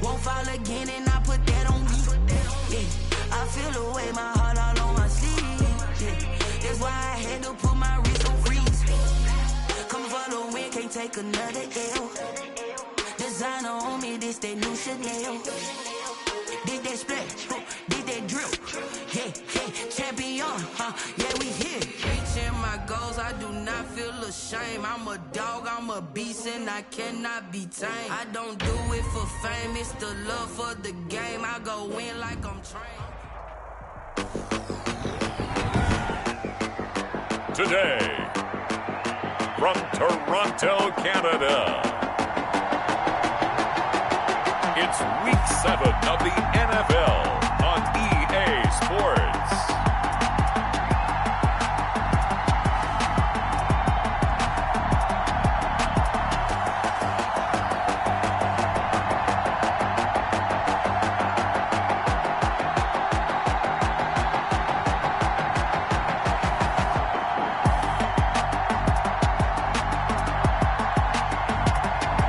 Won't fall again, and I put that on me. Yeah, I feel the way, my heart all on my sleeve. Yeah, that's why I had to put my wrist on freeze. Coming for the win, can't take another L. Designer on me, this that new Chanel. Did that splash, did that drip. Yeah, champion, yeah, we here. Reaching my goals, I do not feel ashamed. I'm a dog, I'm a beast, and I cannot be tamed. I don't do it for fame, it's the love for the game. I go in like I'm trained. Today, from Toronto, Canada, it's Week 7 of the NFL on EA Sports.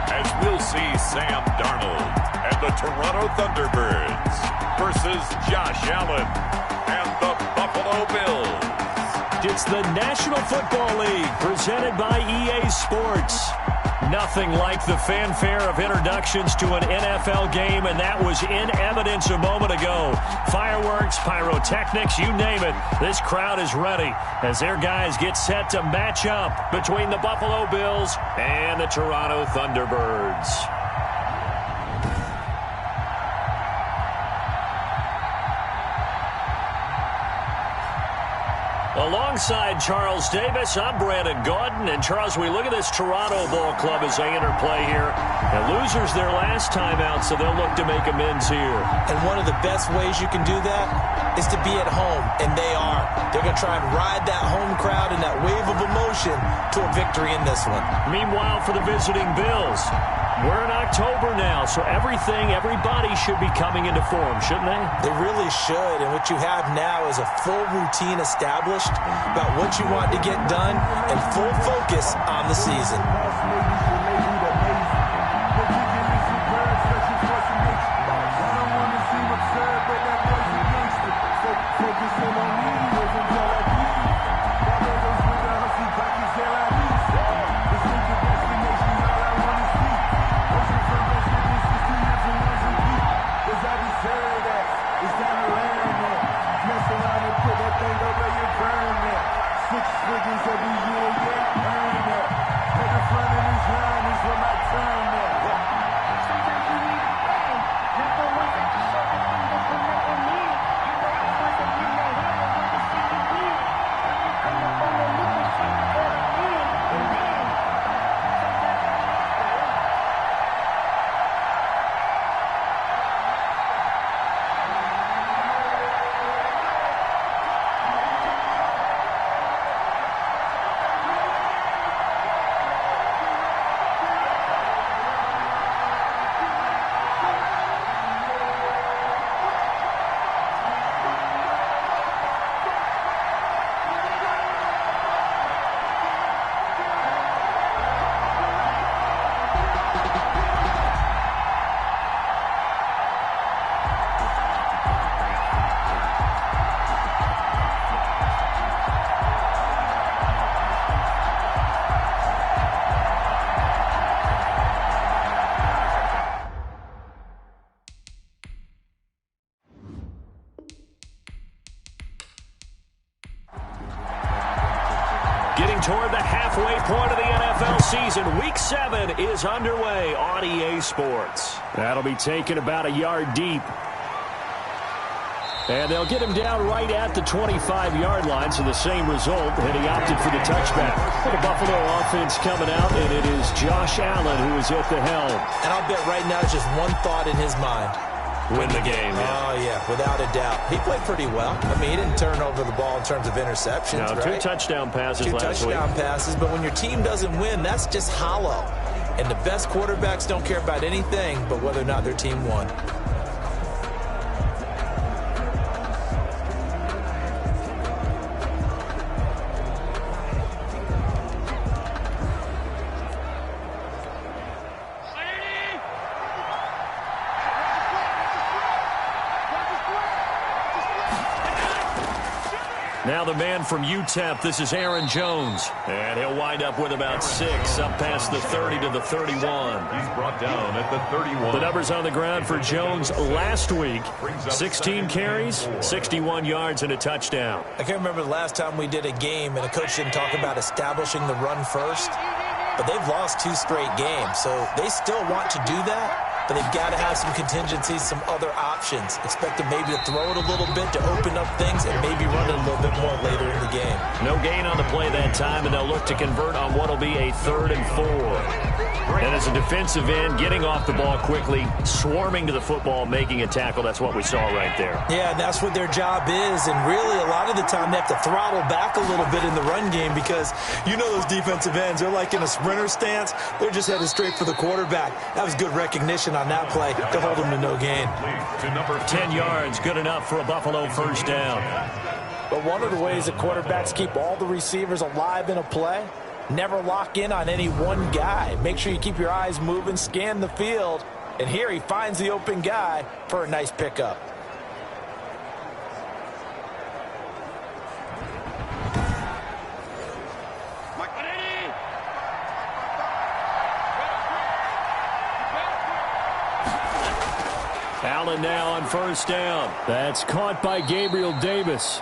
As we'll see Sam Darnold and the Toronto Thunderbirds versus Josh Allen and the Buffalo Bills. It's the National Football League presented by EA Sports. Nothing like the fanfare of introductions to an NFL game, and that was in evidence a moment ago. Fireworks, pyrotechnics, you name it. This crowd is ready as their guys get set to match up between the Buffalo Bills and the Toronto Thunderbirds. Alongside Charles Davis, I'm Brandon Gaudin. And Charles, we look at this Toronto Ball Club as they interplay here. And losers their last time out, so they'll look to make amends here. And one of the best ways you can do that is to be at home, and they are. They're going to try and ride that home crowd and that wave of emotion to a victory in this one. Meanwhile, for the visiting Bills, we're in October now, so everybody should be coming into form, shouldn't they? They really should, and what you have now is a full routine established about what you want to get done and full focus on the season. Getting toward the halfway point of the NFL season. Week 7 is underway on EA Sports. That'll be taken about a yard deep. And they'll get him down right at the 25-yard line, so the same result, and he opted for the touchback. The Buffalo offense coming out, and it is Josh Allen who is at the helm. And I'll bet right now it's just one thought in his mind. Win the game. Oh, yeah, without a doubt. He played pretty well. I mean, he didn't turn over the ball in terms of interceptions, no, right? 2 touchdown passes last week. 2 touchdown passes, but when your team doesn't win, that's just hollow. And the best quarterbacks don't care about anything but whether or not their team won. Now the man from UTEP, this is Aaron Jones. And he'll wind up with about 6, up past the 30 to the 31. He's brought down at the 31. The numbers on the ground for Jones last week. 16 carries, 61 yards, and a touchdown. I can't remember the last time we did a game and a coach didn't talk about establishing the run first. But they've lost 2 straight games, so they still want to do that. But they've got to have some contingencies, some other options. Expect them maybe to throw it a little bit to open up things and maybe run it a little bit more later in the game. No gain on the play that time, and they'll look to convert on what will be a 3rd and 4. And as a defensive end, getting off the ball quickly, swarming to the football, making a tackle, that's what we saw right there. Yeah, and that's what their job is. And really, a lot of the time, they have to throttle back a little bit in the run game because you know those defensive ends, they're like in a sprinter stance. They're just headed straight for the quarterback. That was good recognition on that play to hold them to no gain. 10 yards, good enough for a Buffalo first down. But one of the ways that quarterbacks keep all the receivers alive in a play, never lock in on any one guy. Make sure you keep your eyes moving, scan the field. And here he finds the open guy for a nice pickup. Allen now on first down. That's caught by Gabriel Davis.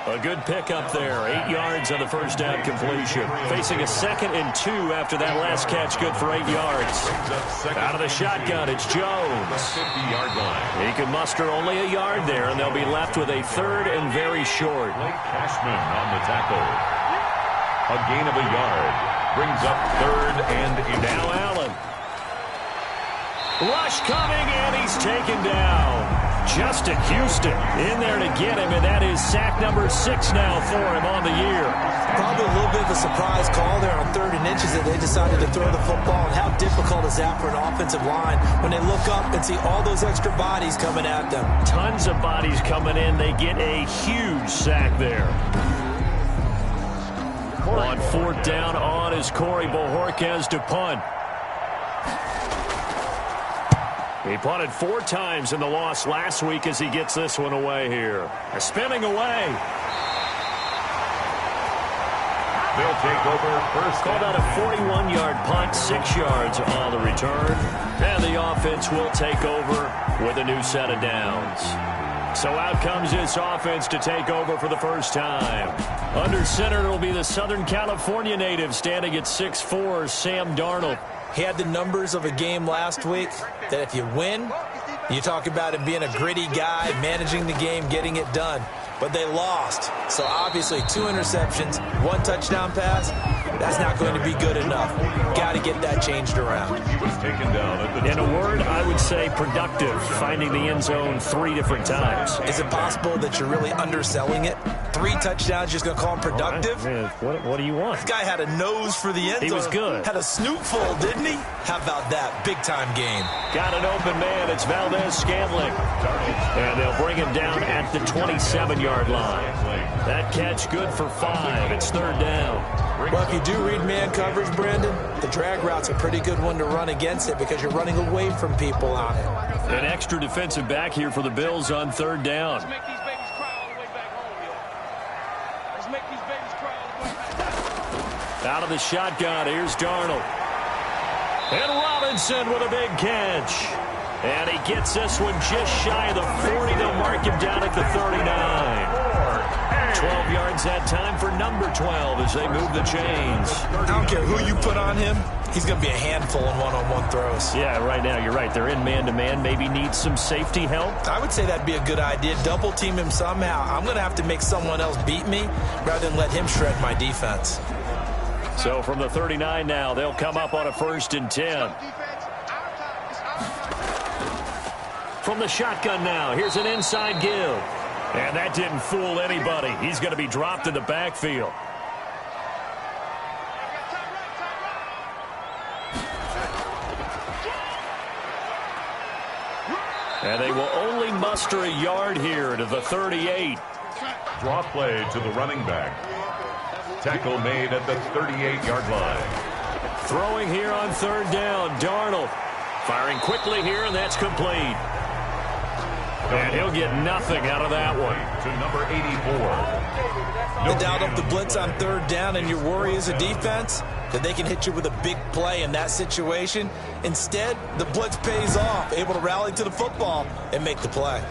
A good pickup there. 8 yards on the first down completion. Facing a 2nd and 2 after that last catch. Good for 8 yards. Out of the shotgun, it's Jones. 50-yard line. He can muster only a yard there, and they'll be left with a 3rd and very short. Blake Cashman on the tackle. A gain of a yard. Brings up 3rd and 8. Now Allen. Rush coming, and he's taken down. Justin Houston in there to get him, and that is sack number 6 now for him on the year. Probably a little bit of a surprise call there on 3rd and inches that they decided to throw the football. And how difficult is that for an offensive line when they look up and see all those extra bodies coming at them? Tons of bodies coming in. They get a huge sack there. On 4th down on is Corey Bojorquez to punt. He punted 4 times in the loss last week as he gets this one away here. Spinning away. They'll take over first. Called out a 41-yard punt, 6 yards on the return. And the offense will take over with a new set of downs. So out comes this offense to take over for the first time. Under center will be the Southern California native standing at 6'4", Sam Darnold. He had the numbers of a game last week that if you win, you talk about him being a gritty guy, managing the game, getting it done. But they lost. So obviously 2 interceptions, 1 touchdown pass, that's not going to be good enough. Got to get that changed around. He was taken down at the In a word, I would say productive, finding the end zone 3 different times. Is it possible that you're really underselling it? 3 touchdowns, just going to call him productive? Right. What do you want? This guy had a nose for the end zone. He was good. Had a snootful, didn't he? How about that? Big-time game. Got an open man. It's Valdez-Scantling. And they'll bring him down at the 27-yard line. That catch good for 5. It's 3rd down. Well, if you do read man coverage, Brandon, the drag route's a pretty good one to run against it because you're running away from people on it. An extra defensive back here for the Bills on 3rd down. Let's make these babies cry all the way back home, yo. Let's make these babies cry all the way back home. Out of the shotgun, here's Darnold. And Robinson with a big catch. And he gets this one just shy of the 40. They'll mark him down at the 39. 12 yards that time for number 12 as they move the chains. I don't care who you put on him. He's going to be a handful in one-on-one throws. Yeah, right now, you're right. They're in man-to-man. Maybe needs some safety help. I would say that'd be a good idea. Double team him somehow. I'm going to have to make someone else beat me rather than let him shred my defense. So from the 39 now, they'll come up on a 1st and 10. From the shotgun now, here's an inside give. And that didn't fool anybody. He's going to be dropped in the backfield. And they will only muster a yard here to the 38. draw play to the running back. Tackle made at the 38-yard line. Throwing here on 3rd down, Darnold. Firing quickly here, and that's complete. And he'll get nothing out of that one. To number 84. They dialed up the blitz on third down, and your worry as a defense that they can hit you with a big play in that situation. Instead, the blitz pays off, able to rally to the football and make the play.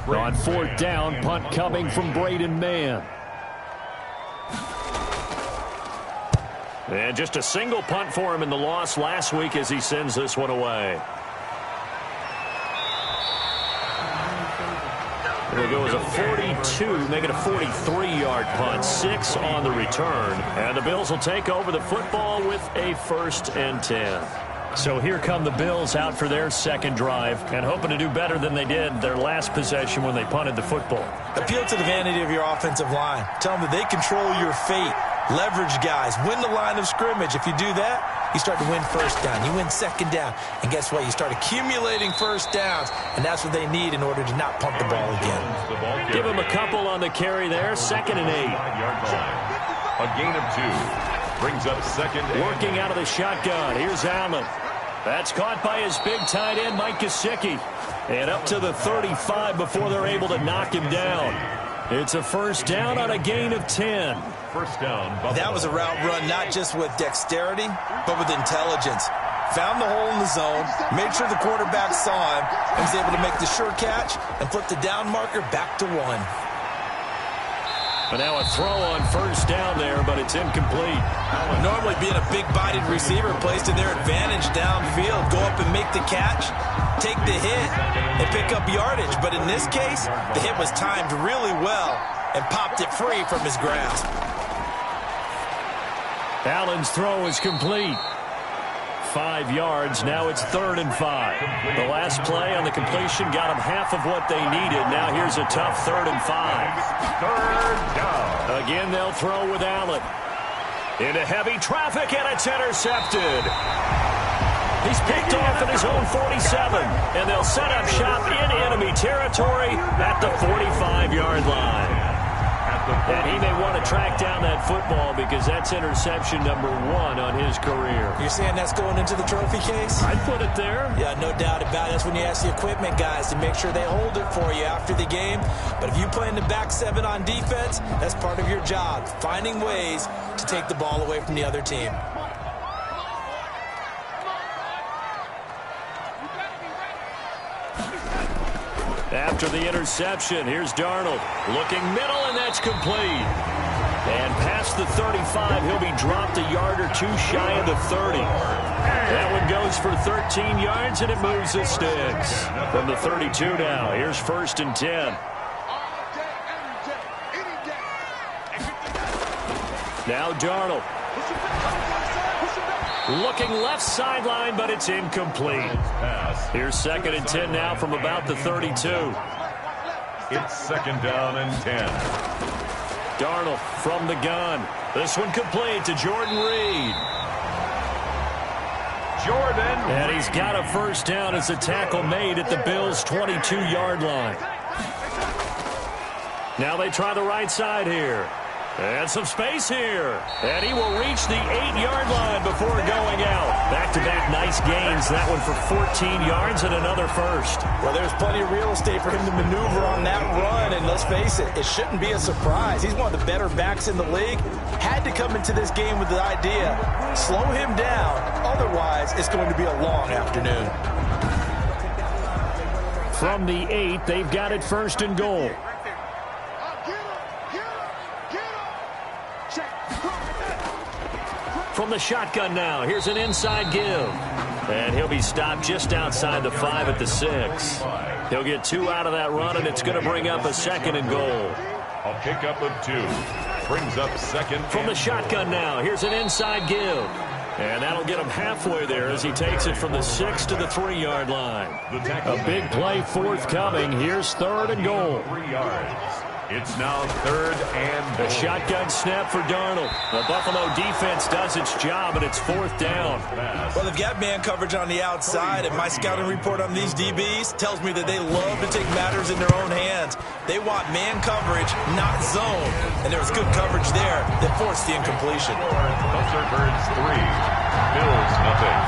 On fourth down, punt coming from Braden Mann. And just a single punt for him in the loss last week as he sends this one away. It'll go as a 42, make it a 43-yard punt, 6 on the return. And the Bills will take over the football with a 1st and 10. So here come the Bills out for their second drive and hoping to do better than they did their last possession when they punted the football. Appeal to the vanity of your offensive line. Tell them that they control your fate. Leverage guys. Win the line of scrimmage. If you do that, you start to win first down. You win second down. And guess what? You start accumulating first downs. And that's what they need in order to not punt the ball again. Give him a couple on the carry there. 2nd and 8. A gain of 2. Brings up 2nd. Working out of the shotgun. Here's Allen. That's caught by his big tight end, Mike Gesicki. And up to the 35 before they're able to knock him down. It's a 1st down on a gain of 10. 1st down, Buffalo. That was a route run not just with dexterity, but with intelligence. Found the hole in the zone, made sure the quarterback saw him, and was able to make the sure catch and flip the down marker back to 1. But now a throw on 1st down there, but it's incomplete. Normally being a big-bodied receiver plays to their advantage downfield. Go up and make the catch, take the hit, and pick up yardage. But in this case, the hit was timed really well and popped it free from his grasp. Allen's throw is complete. 5 yards. Now it's 3rd and 5. The last play on the completion got them half of what they needed. Now here's a tough 3rd and 5. 3rd down. Again, they'll throw with Allen. Into heavy traffic, and it's intercepted. He's picked off at his own 47, and they'll set up shop in enemy territory at the 45-yard line. And he may want to track down that football because that's interception number 1 on his career. You're saying that's going into the trophy case? I'd put it there. Yeah, no doubt about it. That's when you ask the equipment guys to make sure they hold it for you after the game. But if you play in the back 7 on defense, that's part of your job, finding ways to take the ball away from the other team. After the interception, here's Darnold. Looking middle, and that's complete. And past the 35, he'll be dropped a yard or 2 shy of the 30. That one goes for 13 yards, and it moves the sticks. From the 32 now, here's 1st and 10. Now Darnold. Looking left sideline, but it's incomplete. Here's 2nd and 10 now from about the 32. It's 2nd down and 10. Darnold from the gun. This one complete to Jordan Reed. And he's got a 1st down as a tackle made at the Bills' 22-yard line. Now they try the right side here. And some space here. And he will reach the 8-yard line before going out. Back-to-back nice gains. That one for 14 yards and another 1st. Well, there's plenty of real estate for him to maneuver on that run. And let's face it, it shouldn't be a surprise. He's one of the better backs in the league. Had to come into this game with the idea, slow him down. Otherwise, it's going to be a long afternoon. From the 8, they've got it 1st and goal. From the shotgun now, here's an inside give. And he'll be stopped just outside the 5 at the 6. He'll get 2 out of that run, and it's going to bring up a 2nd and goal. A pickup of 2. Brings up 2nd. From the shotgun now, here's an inside give. And that'll get him halfway there as he takes it from the 6 to the 3-yard line. A big play forthcoming. Here's 3rd and goal. 3 yards. It's now 3rd and A goal. shotgun snap for Darnold. The Buffalo defense does its job, and it's 4th down. Well, they've got man coverage on the outside, and my scouting report on these DBs tells me that they love to take matters in their own hands. They want man coverage, not zone. And there was good coverage there that forced the incompletion. Thunderbirds 3, Bills nothing.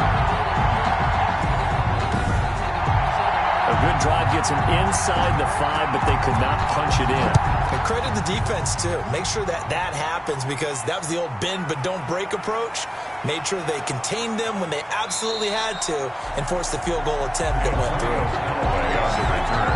A good drive gets them inside the 5, but they could not punch it in. And credit the defense, too. Make sure that that happens because that was the old bend but don't break approach. Made sure they contained them when they absolutely had to and forced the field goal attempt that went through. On the return.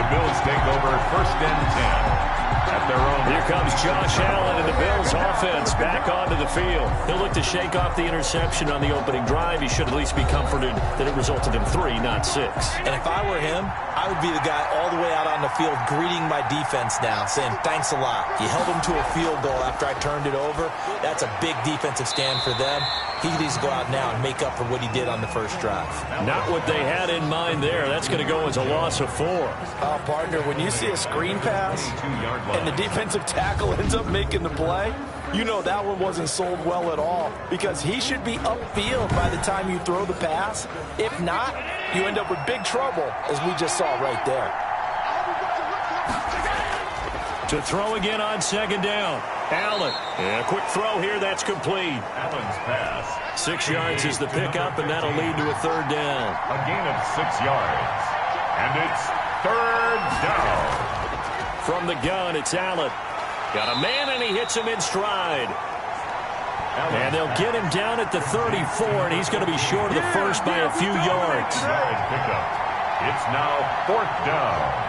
The Bills take over 1st and 10. At their own. Here comes Josh Allen and the Bills offense back onto the field. He'll look to shake off the interception on the opening drive. He should at least be comforted that it resulted in 3, not 6. And if I were him, I would be the guy all the way out on the field greeting my defense now, saying thanks a lot. You held them to a field goal after I turned it over. That's a big defensive stand for them. He needs to go out now and make up for what he did on the first drive. Not what they had in mind there. That's going to go as a loss of 4. Partner, when you see a screen pass and the defensive tackle ends up making the play, you know that one wasn't sold well at all because he should be upfield by the time you throw the pass. If not, you end up with big trouble, as we just saw right there. To throw again on 2nd down. Allen. A quick throw here. That's complete. Allen's pass. 6 yards is the pickup, and that'll lead to a 3rd down. A gain of 6 yards. And it's 3rd down. From the gun, it's Allen. Got a man, and he hits him in stride. And they'll get him down at the 34, and he's going to be short of the first by a few yards. Pickup. It's now 4th down.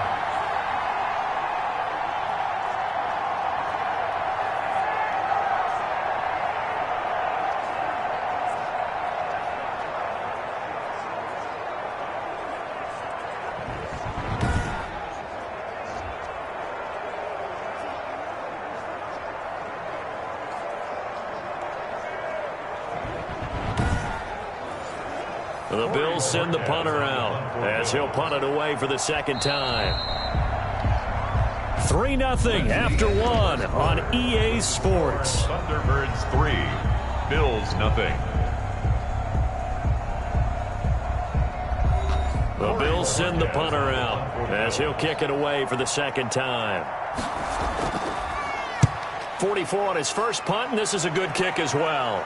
The Bills send the punter out as he'll punt it away for the 2nd time. 3-0 after 1 on EA Sports. Thunderbirds 3, Bills nothing. The Bills send the punter out as he'll kick it away for the 2nd time. 44 on his first punt, and this is a good kick as well.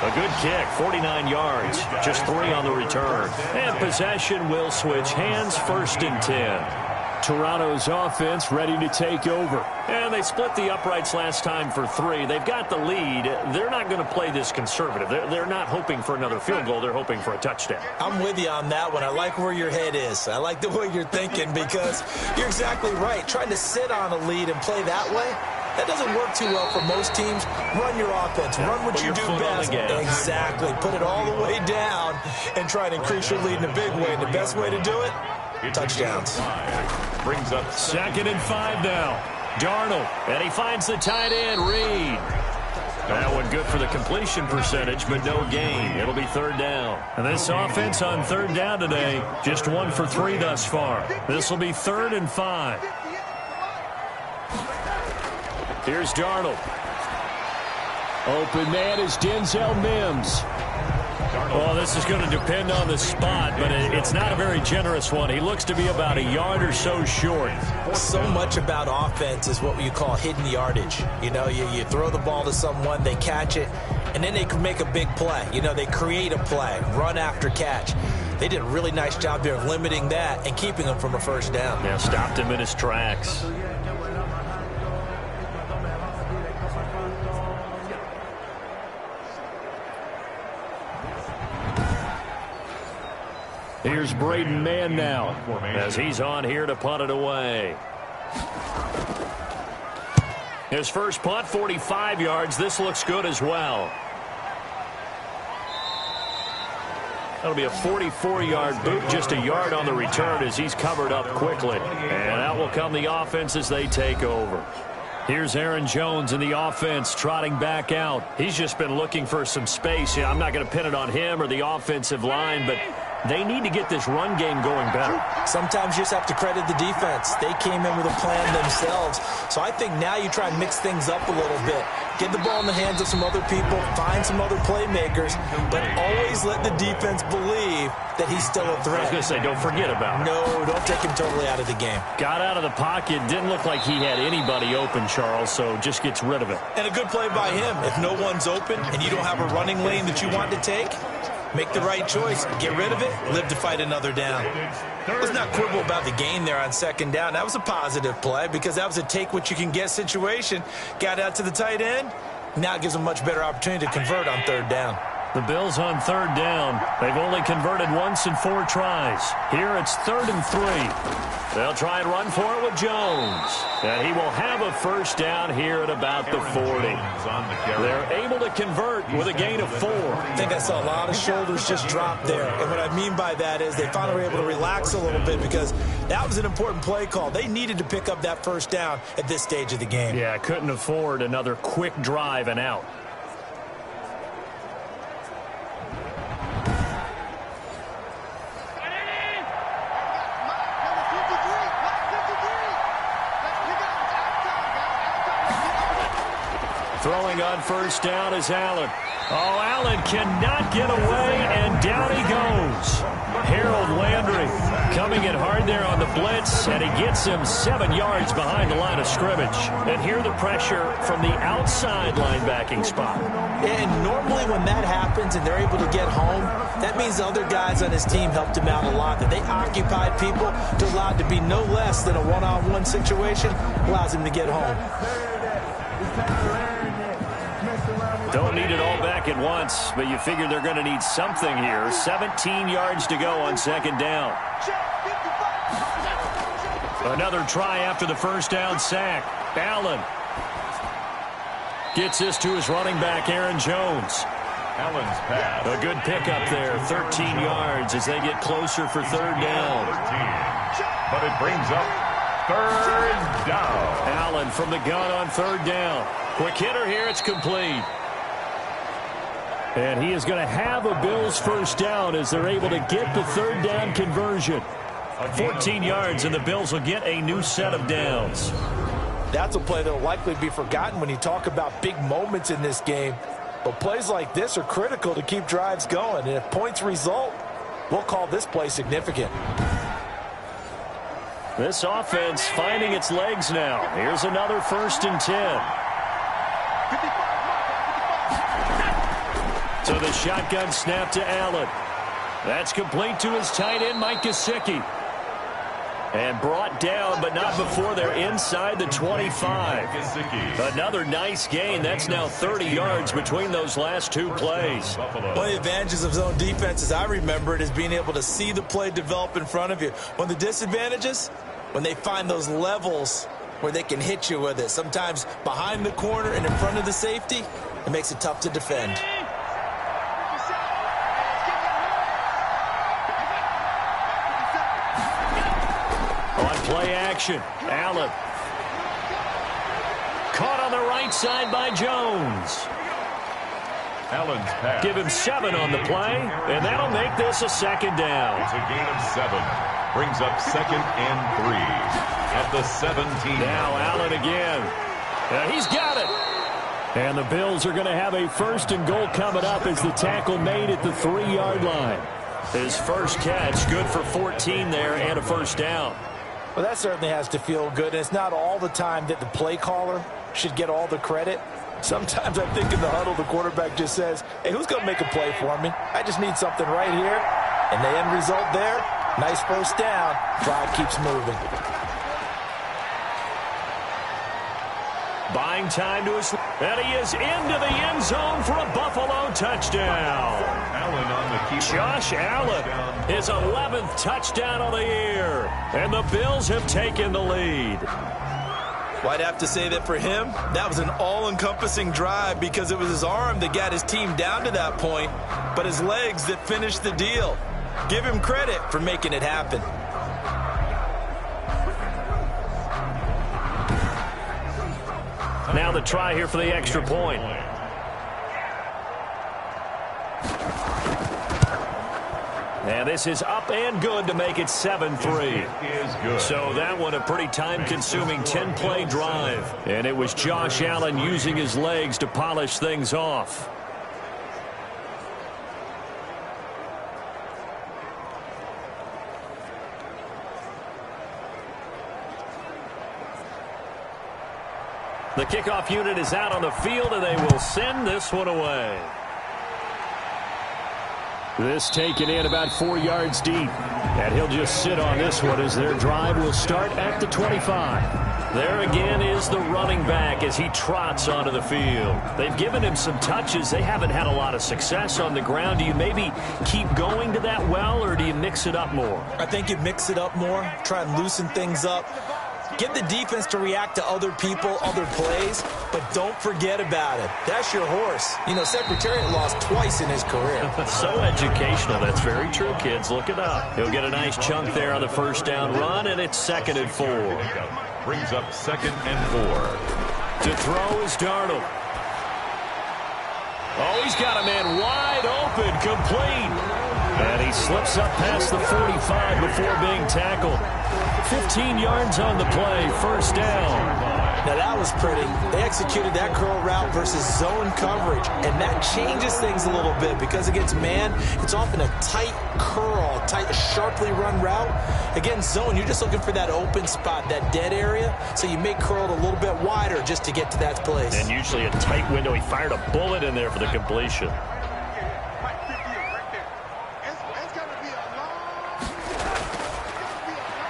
A good kick, 49 yards, just 3 on the return. And possession will switch hands, 1st and 10. Toronto's offense ready to take over. And they split the uprights last time for 3. They've got the lead. They're not going to play this conservative. They're not hoping for another field goal. They're hoping for a touchdown. I'm with you on that one. I like where your head is. I like the way you're thinking because you're exactly right. Trying to sit on a lead and play that way, that doesn't work too well for most teams. Run your offense. Run what you do best. Exactly. Put it all the way down and try to increase your lead in a big way. And the best way to do it, touchdowns. Brings up 2nd and 5 now. Darnold, and he finds the tight end, Reed. That one good for the completion percentage, but no gain. It'll be 3rd down. And this offense on 3rd down today, just 1 for 3 thus far. This will be 3rd and 5. Here's Darnold. Open man is Denzel Mims. Well, this is going to depend on the spot, but it's not a very generous one. He looks to be about a yard or so short. So much about offense is what you call hidden yardage. You know, you throw the ball to someone, they catch it, and then they can make a big play. You know, they create a play, run after catch. They did a really nice job there of limiting that and keeping him from a 1st down. Yeah, stopped him in his tracks. Here's Braden Mann now as he's on here to punt it away. His first punt, 45 yards. This looks good as well. That'll be a 44-yard boot, just a yard on the return as he's covered up quickly. And out will come the offense as they take over. Here's Aaron Jones in the offense trotting back out. He's just been looking for some space. I'm not going to pin it on him or the offensive line, but They need to get this run game going better. Sometimes you just have to credit the defense. They came in with a plan themselves. So I think now you try and mix things up a little bit. Get the ball in the hands of some other people, find some other playmakers, but always let the defense believe that he's still a threat. I was going to say, don't forget about it. No, don't take him totally out of the game. Got out of the pocket. Didn't look like he had anybody open, Charles, so just gets rid of it. And a good play by him. If no one's open and you don't have a running lane that you want to take, make the right choice. Get rid of it. Live to fight another down. Let's not quibble about the gain there on second down. That was a positive play because that was a take-what-you-can-get situation. Got out to the tight end. Now it gives them a much better opportunity to convert on third down. The Bills on third down. They've only converted once in 4 tries. Here it's 3rd and 3. They'll try and run for it with Jones. And he will have a first down here at about the 40. They're able to convert with a gain of 4. I think I saw a lot of shoulders just drop there. And what I mean by that is they finally were able to relax a little bit because that was an important play call. They needed to pick up that first down at this stage of the game. Yeah, couldn't afford another quick drive and out. Throwing on first down is Allen. Oh, Allen cannot get away, and down he goes. Harold Landry coming in hard there on the blitz, and he gets him 7 yards behind the line of scrimmage. And here the pressure from the outside linebacking spot. And normally when that happens and they're able to get home, that means the other guys on his team helped him out a lot. That they occupied people to allow it to be no less than a one-on-one situation, allows him to get home. Don't need it all back at once, but you figure they're going to need something here. 17 yards to go on second down. Another try after the first down sack. Allen gets this to his running back, Aaron Jones. Allen's pass. A good pickup there, 13 yards as they get closer for third down. But it brings up third down. Allen from the gun on third down. Quick hitter here, it's complete. And he is going to have a Bills first down as they're able to get the third down conversion. 14 yards, and the Bills will get a new set of downs. That's a play that will likely be forgotten when you talk about big moments in this game. But plays like this are critical to keep drives going. And if points result, we'll call this play significant. This offense finding its legs now. Here's another 1st and 10. So the shotgun snap to Allen. That's complete to his tight end, Mike Gesicki. And brought down, but not before they're inside the 25. Another nice gain. That's now 30 yards between those last 2 plays. One of the advantages of zone defense, as I remember it, is being able to see the play develop in front of you. One of the disadvantages, when they find those levels where they can hit you with it. Sometimes behind the corner and in front of the safety, it makes it tough to defend. Play action. Allen. Caught on the right side by Jones. Allen's pass. Give him 7 on the play, and that'll make this a second down. It's a gain of 7. Brings up 2nd and 3 at the 17. Now Allen again. He's got it. And the Bills are going to have a 1st and goal coming up as the tackle made at the 3-yard line. His first catch, good for 14 there and a first down. Well, that certainly has to feel good. And it's not all the time that the play caller should get all the credit. Sometimes I think in the huddle, the quarterback just says, hey, who's going to make a play for me? I just need something right here. And the end result there, nice first down. Drive keeps moving. Buying time to his... And he is into the end zone for a Buffalo touchdown. Allen on the keeper. Josh Allen, his 11th touchdown of the year. And the Bills have taken the lead. Well, I'd have to say that for him, that was an all-encompassing drive because it was his arm that got his team down to that point, but his legs that finished the deal. Give him credit for making it happen. Now the try here for the extra point. And this is up and good to make it 7-3. So that one a pretty time-consuming 10-play drive. And it was Josh Allen using his legs to polish things off. The kickoff unit is out on the field, and they will send this one away. This taken in about 4 yards deep. And he'll just sit on this one as their drive will start at the 25. There again is the running back as he trots onto the field. They've given him some touches. They haven't had a lot of success on the ground. Do you maybe keep going to that well, or do you mix it up more? I think you mix it up more, try and loosen things up. Get the defense to react to other people, other plays, but don't forget about it. That's your horse. You know, Secretariat lost twice in his career. So educational. That's very true, kids. Look it up. He'll get a nice chunk there on the first down run, and it's 2nd and 4. Brings up 2nd and 4. To throw is Darnold. Oh, he's got a man wide open, complete. And he slips up past the 45 before being tackled. 15 yards on the play, first down. Now that was pretty. They executed that curl route versus zone coverage, and that changes things a little bit because against man, it's often a tight curl, tight, sharply run route. Against zone, you're just looking for that open spot, that dead area, so you make curl a little bit wider just to get to that place. And usually a tight window. He fired a bullet in there for the completion.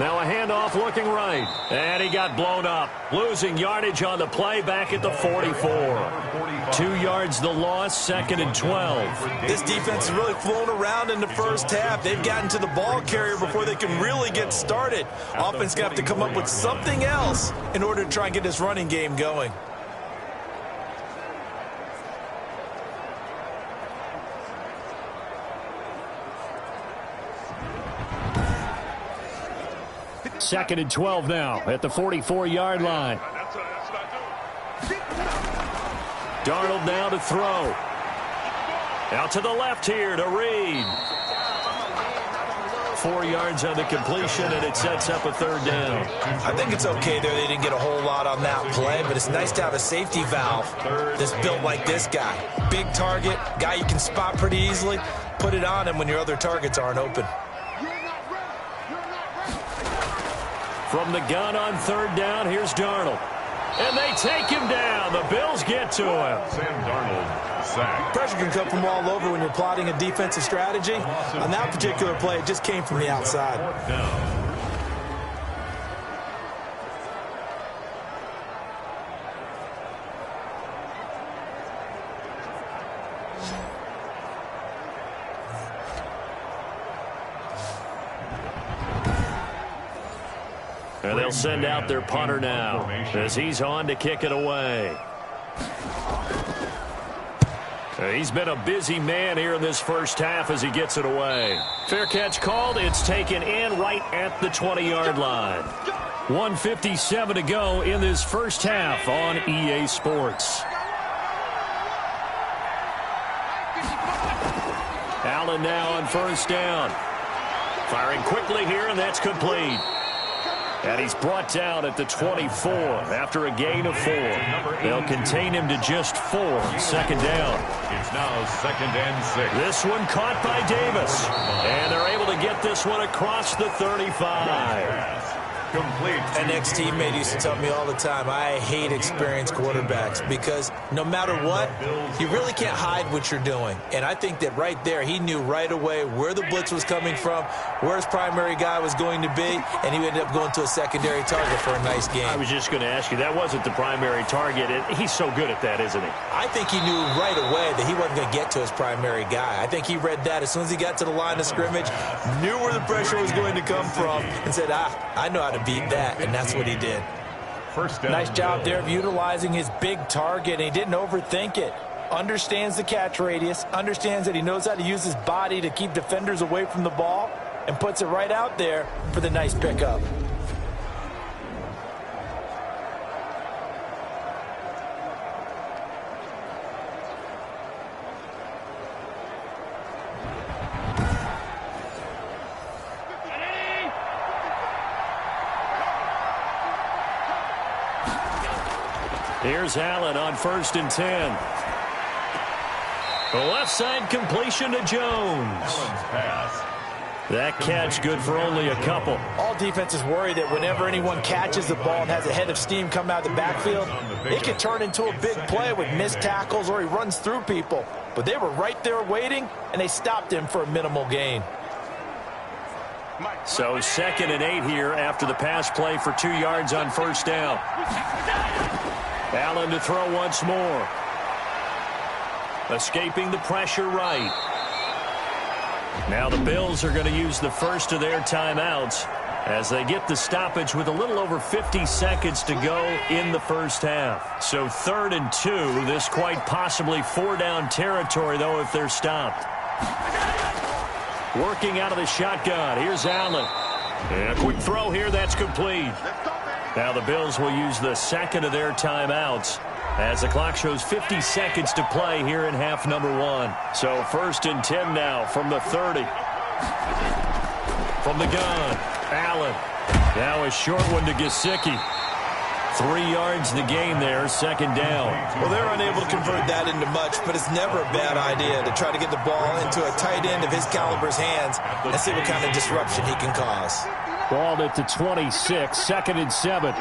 Now a handoff looking right. And he got blown up. Losing yardage on the play back at the 44. 2 yards the loss, 2nd and 12. This defense has really flown around in the first half. They've gotten to the ball carrier before they can really get started. Offense going to have to come up with something else in order to try and get this running game going. Second and 12 now at the 44-yard line. Darnold now to throw. Out to the left here to Reed. 4 yards on the completion, and it sets up a third down. I think it's okay there. They didn't get a whole lot on that play, but it's nice to have a safety valve that's built like this guy. Big target, guy you can spot pretty easily. Put it on him when your other targets aren't open. From the gun on third down, here's Darnold. And they take him down. The Bills get to him. Sam Darnold, sack. Pressure can come from all over when you're plotting a defensive strategy. On that particular play, it just came from the outside. And they'll send out their punter now as he's on to kick it away. He's been a busy man here in this first half as he gets it away. Fair catch called. It's taken in right at the 20-yard line. 1:57 to go in this first half on EA Sports. Allen now on first down. Firing quickly here, and that's complete. And he's brought down at the 24 after a gain of 4. They'll contain him to just 4. Second down. It's now 2nd and 6. This one caught by Davis. And they're able to get this one across the 35. Complete. An ex-teammate used to tell me all the time, I hate experienced quarterbacks because no matter what, you really can't hide what you're doing. And I think that right there, he knew right away where the blitz was coming from, where his primary guy was going to be, and he ended up going to a secondary target for a nice game. I was just going to ask you, that wasn't the primary target. And he's so good at that, isn't he? I think he knew right away that he wasn't going to get to his primary guy. I think he read that as soon as he got to the line of scrimmage, knew where the pressure was going to come from, and said, I know how to beat that, and that's what he did. First down. Nice job there of utilizing his big target, and he didn't overthink it. Understands the catch radius, understands that he knows how to use his body to keep defenders away from the ball, and puts it right out there for the nice pickup. Here's Allen on 1st and 10. The left side completion to Jones. That catch good for only a couple. All defenses worry that whenever anyone catches the ball and has a head of steam come out of the backfield, it can turn into a big play with missed tackles or he runs through people. But they were right there waiting, and they stopped him for a minimal gain. So 2nd and 8 here after the pass play for 2 yards on 1st down. Allen to throw once more. Escaping the pressure right. Now the Bills are going to use the first of their timeouts as they get the stoppage with a little over 50 seconds to go in the first half. So 3rd and 2, this quite possibly 4-down territory, though, if they're stopped. Working out of the shotgun. Here's Allen. And a quick throw here. That's complete. Now the Bills will use the 2nd of their timeouts as the clock shows 50 seconds to play here in half number 1. So 1st and 10 now from the 30. From the gun, Allen. Now a short one to Gesicki. 3 yards the gain there, 2nd down. Well, they're unable to convert that into much, but it's never a bad idea to try to get the ball into a tight end of his caliber's hands and see what kind of disruption he can cause. Balled it to 26, 2nd and 7.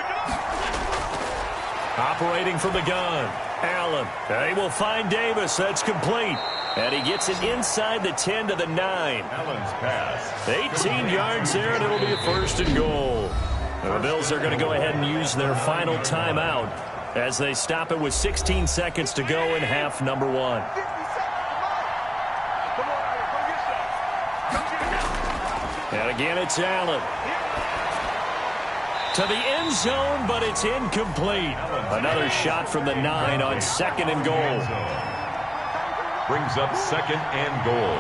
Operating from the gun, Allen. They will find Davis. That's complete. And he gets it inside the 10 to the 9. Allen's pass. 18 yards there, and it'll be a 1st and goal. And the Bills are going to go ahead and use their final timeout as they stop it with 16 seconds to go in half number 1. And again, it's Allen. To the end zone, but it's incomplete. Another shot from the 9 on 2nd and goal. Brings up 2nd and goal.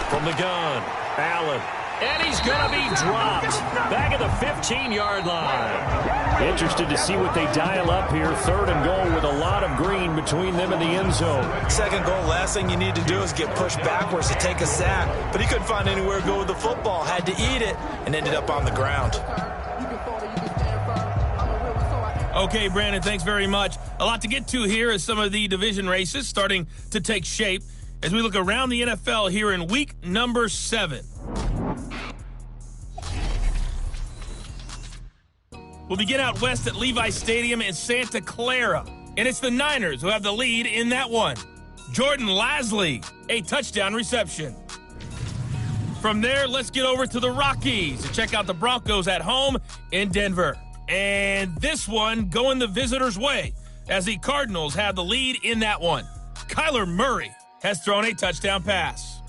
From the gun, Allen. And he's going to be dropped. Back at the 15-yard line. Interested to see what they dial up here. 3rd and goal with a lot of green between them and the end zone. 2nd goal, last thing you need to do is get pushed backwards to take a sack. But he couldn't find anywhere to go with the football. Had to eat it and ended up on the ground. Okay, Brandon, thanks very much. A lot to get to here as some of the division races starting to take shape as we look around the NFL here in week number 7. We'll begin out west at Levi Stadium in Santa Clara. And it's the Niners who have the lead in that one. Jordan Lasley, a touchdown reception. From there, let's get over to the Rockies to check out the Broncos at home in Denver. And this one going the visitors' way as the Cardinals have the lead in that one. Kyler Murray has thrown a touchdown pass.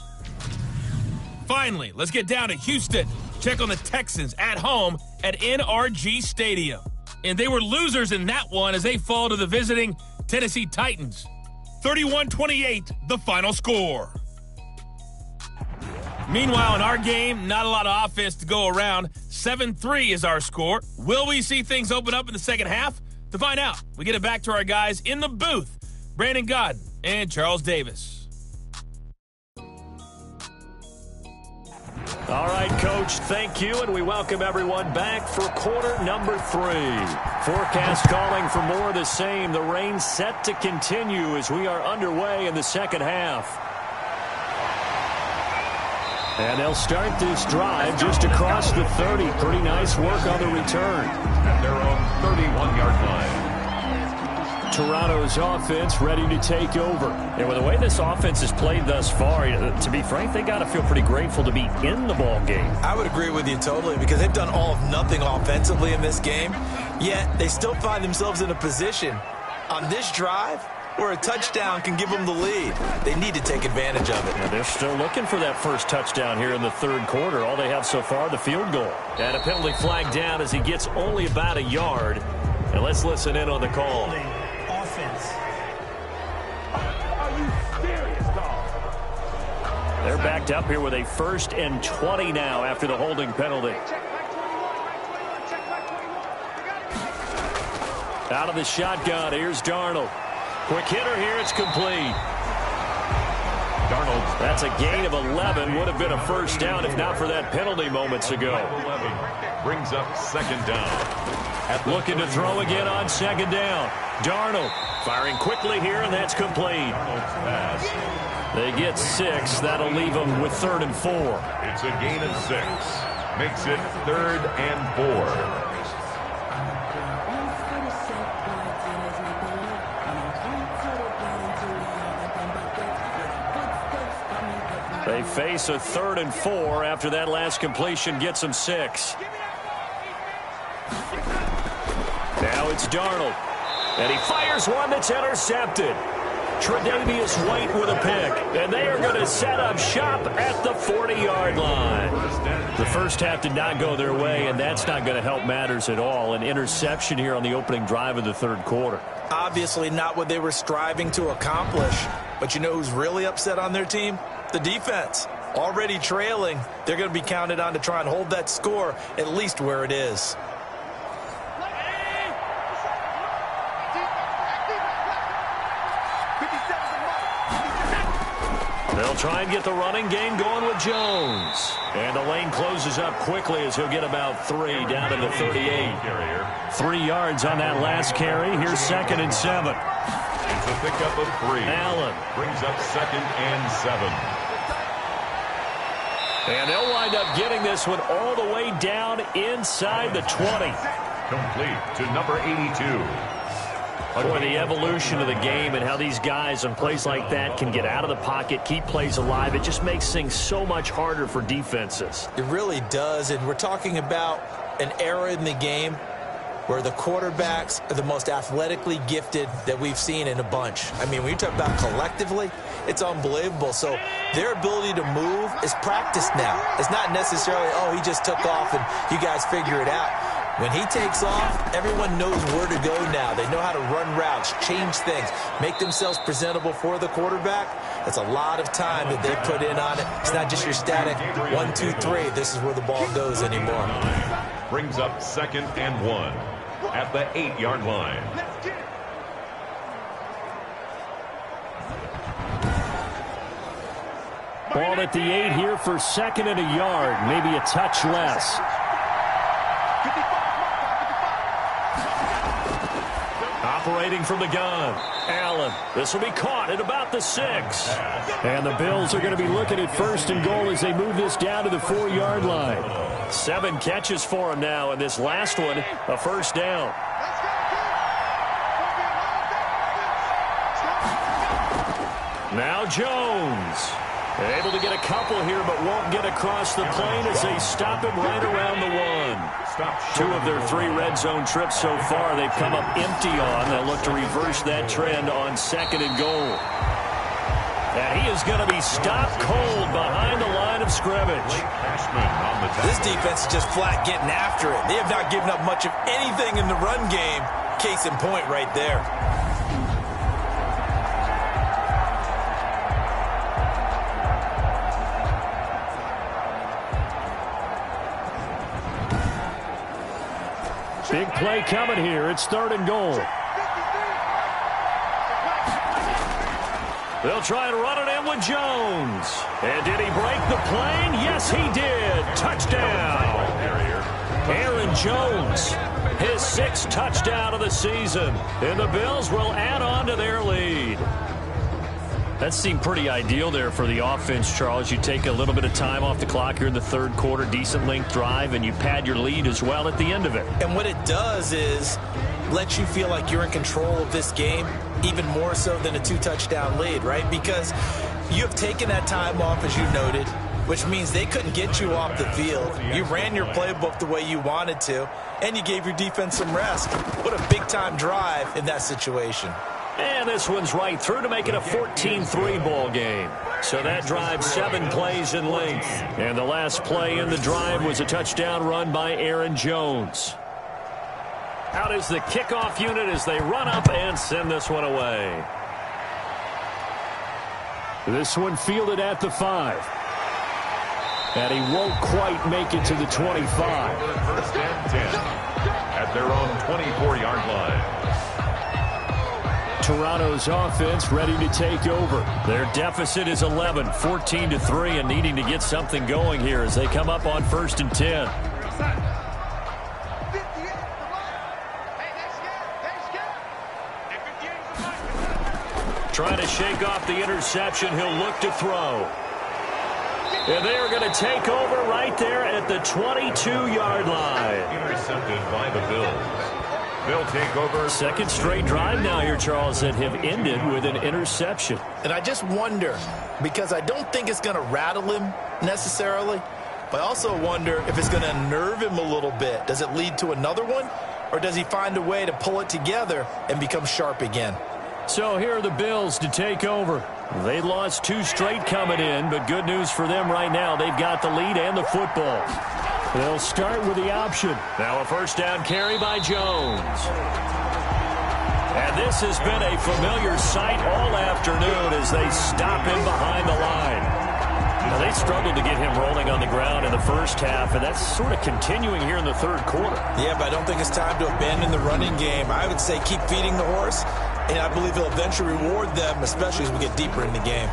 Finally, let's get down to Houston. Check on the Texans at home at NRG Stadium. And they were losers in that one as they fall to the visiting Tennessee Titans. 31-28, the final score. Meanwhile, in our game, not a lot of offense to go around. 7-3 is our score. Will we see things open up in the second half? To find out, we get it back to our guys in the booth, Brandon Godden and Charles Davis. All right, Coach, thank you, and we welcome everyone back for quarter number 3. Forecast calling for more of the same. The rain set to continue as we are underway in the second half. And they'll start this drive just across the 30. Pretty nice work on the return. At their own 31-yard line. Toronto's offense ready to take over. And with the way this offense has played thus far, to be frank, they got to feel pretty grateful to be in the ball game. I would agree with you totally because they've done all of nothing offensively in this game, yet they still find themselves in a position on this drive where a touchdown can give them the lead. They need to take advantage of it. And they're still looking for that first touchdown here in the third quarter. All they have so far, the field goal. And a penalty flag down as he gets only about a yard. And let's listen in on the call. Offense. Are you serious, dog? They're backed up here with a 1st and 20 now after the holding penalty. Out of the shotgun, here's Darnold. Quick hitter here, it's complete. Darnold Darnold's That's a gain of 11. Would have been a first down if not for that penalty moments ago. 11 brings up second down. Looking to throw again on second down. Darnold firing quickly here, and that's complete. They get 6. That'll leave them with 3rd and 4. It's a gain of 6. Makes it 3rd and 4. They face a 3rd and 4 after that last completion gets them 6. Now it's Darnold. And he fires one that's intercepted. Tre'Davious White with a pick. And they are going to set up shop at the 40-yard line. The first half did not go their way, and that's not going to help matters at all. An interception here on the opening drive of the third quarter. Obviously not what they were striving to accomplish. But you know who's really upset on their team? The defense. Already trailing. They're going to be counted on to try and hold that score at least where it is. They'll try and get the running game going with Jones. And the lane closes up quickly as he'll get about 3 down to the 38. 3 yards on that last carry. Here's 2nd and 7. It's a pickup of 3. Allen brings up 2nd and 7. And they'll wind up getting this one all the way down inside the 20. Complete to number 82. Boy, the evolution of the game and how these guys on plays like that can get out of the pocket, keep plays alive, it just makes things so much harder for defenses. It really does, and we're talking about an era in the game where the quarterbacks are the most athletically gifted that we've seen in a bunch. I mean, when you talk about collectively, it's unbelievable. So their ability to move is practiced now. It's not necessarily, oh, he just took off and you guys figure it out. When he takes off, everyone knows where to go now. They know how to run routes, change things, make themselves presentable for the quarterback. That's a lot of time that they put in on it. It's not just your static 1, 2, 3. This is where the ball goes anymore. Brings up 2nd and 1 at the 8-yard line. Ball at the 8 here for 2nd and a yard, maybe a touch less. Operating from the gun, Allen. This will be caught at about the 6. And the Bills are going to be looking at 1st and goal as they move this down to the 4-yard line. 7 catches for him now, and this last one, a first down. Now Jones. Able to get a couple here, but won't get across the plane as they stop him right around the 1. 2 of their 3 red zone trips so far they've come up empty on. They'll look to reverse that trend on 2nd and goal. And he is going to be stopped cold behind the line of scrimmage. This defense is just flat getting after it. They have not given up much of anything in the run game. Case in point right there. Big play coming here. It's 3rd and goal. They'll try and run it in with Jones. And did he break the plane? Yes, he did. Touchdown. Aaron Jones, his 6th touchdown of the season. And the Bills will add on to their lead. That seemed pretty ideal there for the offense, Charles. You take a little bit of time off the clock here in the third quarter, decent length drive, and you pad your lead as well at the end of it. And what it does is let you feel like you're in control of this game, even more so than a 2-touchdown lead, right? Because you have taken that time off, as you noted, which means they couldn't get you off the field. You ran your playbook the way you wanted to, and you gave your defense some rest. What a big-time drive in that situation. And this one's right through to make it a 14-3 ball game. So that drive 7 plays in length. And the last play in the drive was a touchdown run by Aaron Jones. Out is the kickoff unit as they run up and send this one away. This one fielded at the 5. And he won't quite make it to the 25. 1st and 10 at their own 24-yard line. Toronto's offense ready to take over. Their deficit is 11, 14-3, and needing to get something going here as they come up on 1st and 10. Trying to shake off the interception. He'll look to throw. And they are going to take over right there at the 22-yard line. Intercepted by the Bills. They'll take over. Second straight drive now here, Charles, that have ended with an interception. And I just wonder, because I don't think it's going to rattle him necessarily, but I also wonder if it's going to unnerve him a little bit. Does it lead to another one, or does he find a way to pull it together and become sharp again? So here are the Bills to take over. They lost 2 straight coming in, but good news for them right now. They've got the lead and the football. They'll start with the option. Now a first down carry by Jones. And this has been a familiar sight all afternoon as they stop him behind the line. Now, they struggled to get him rolling on the ground in the first half, and that's sort of continuing here in the third quarter. Yeah, but I don't think it's time to abandon the running game. I would say keep feeding the horse, and I believe he'll eventually reward them, especially as we get deeper in the game.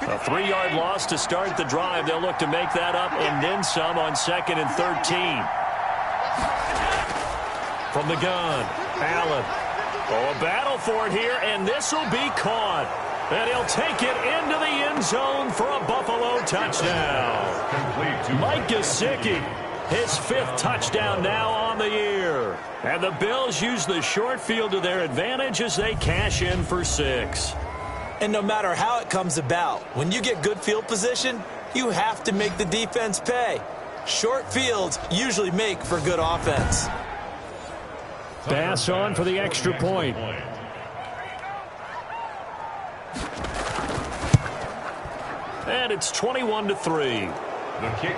A 3-yard loss to start the drive. They'll look to make that up and then some on 2nd and 13. From the gun, Allen. Oh, a battle for it here, and this will be caught. And he'll take it into the end zone for a Buffalo touchdown. Mike Gesicki, his 5th touchdown now on the year. And the Bills use the short field to their advantage as they cash in for 6. And no matter how it comes about, when you get good field position, you have to make the defense pay. Short fields usually make for good offense. Pass on for the extra point. And it's 21-3.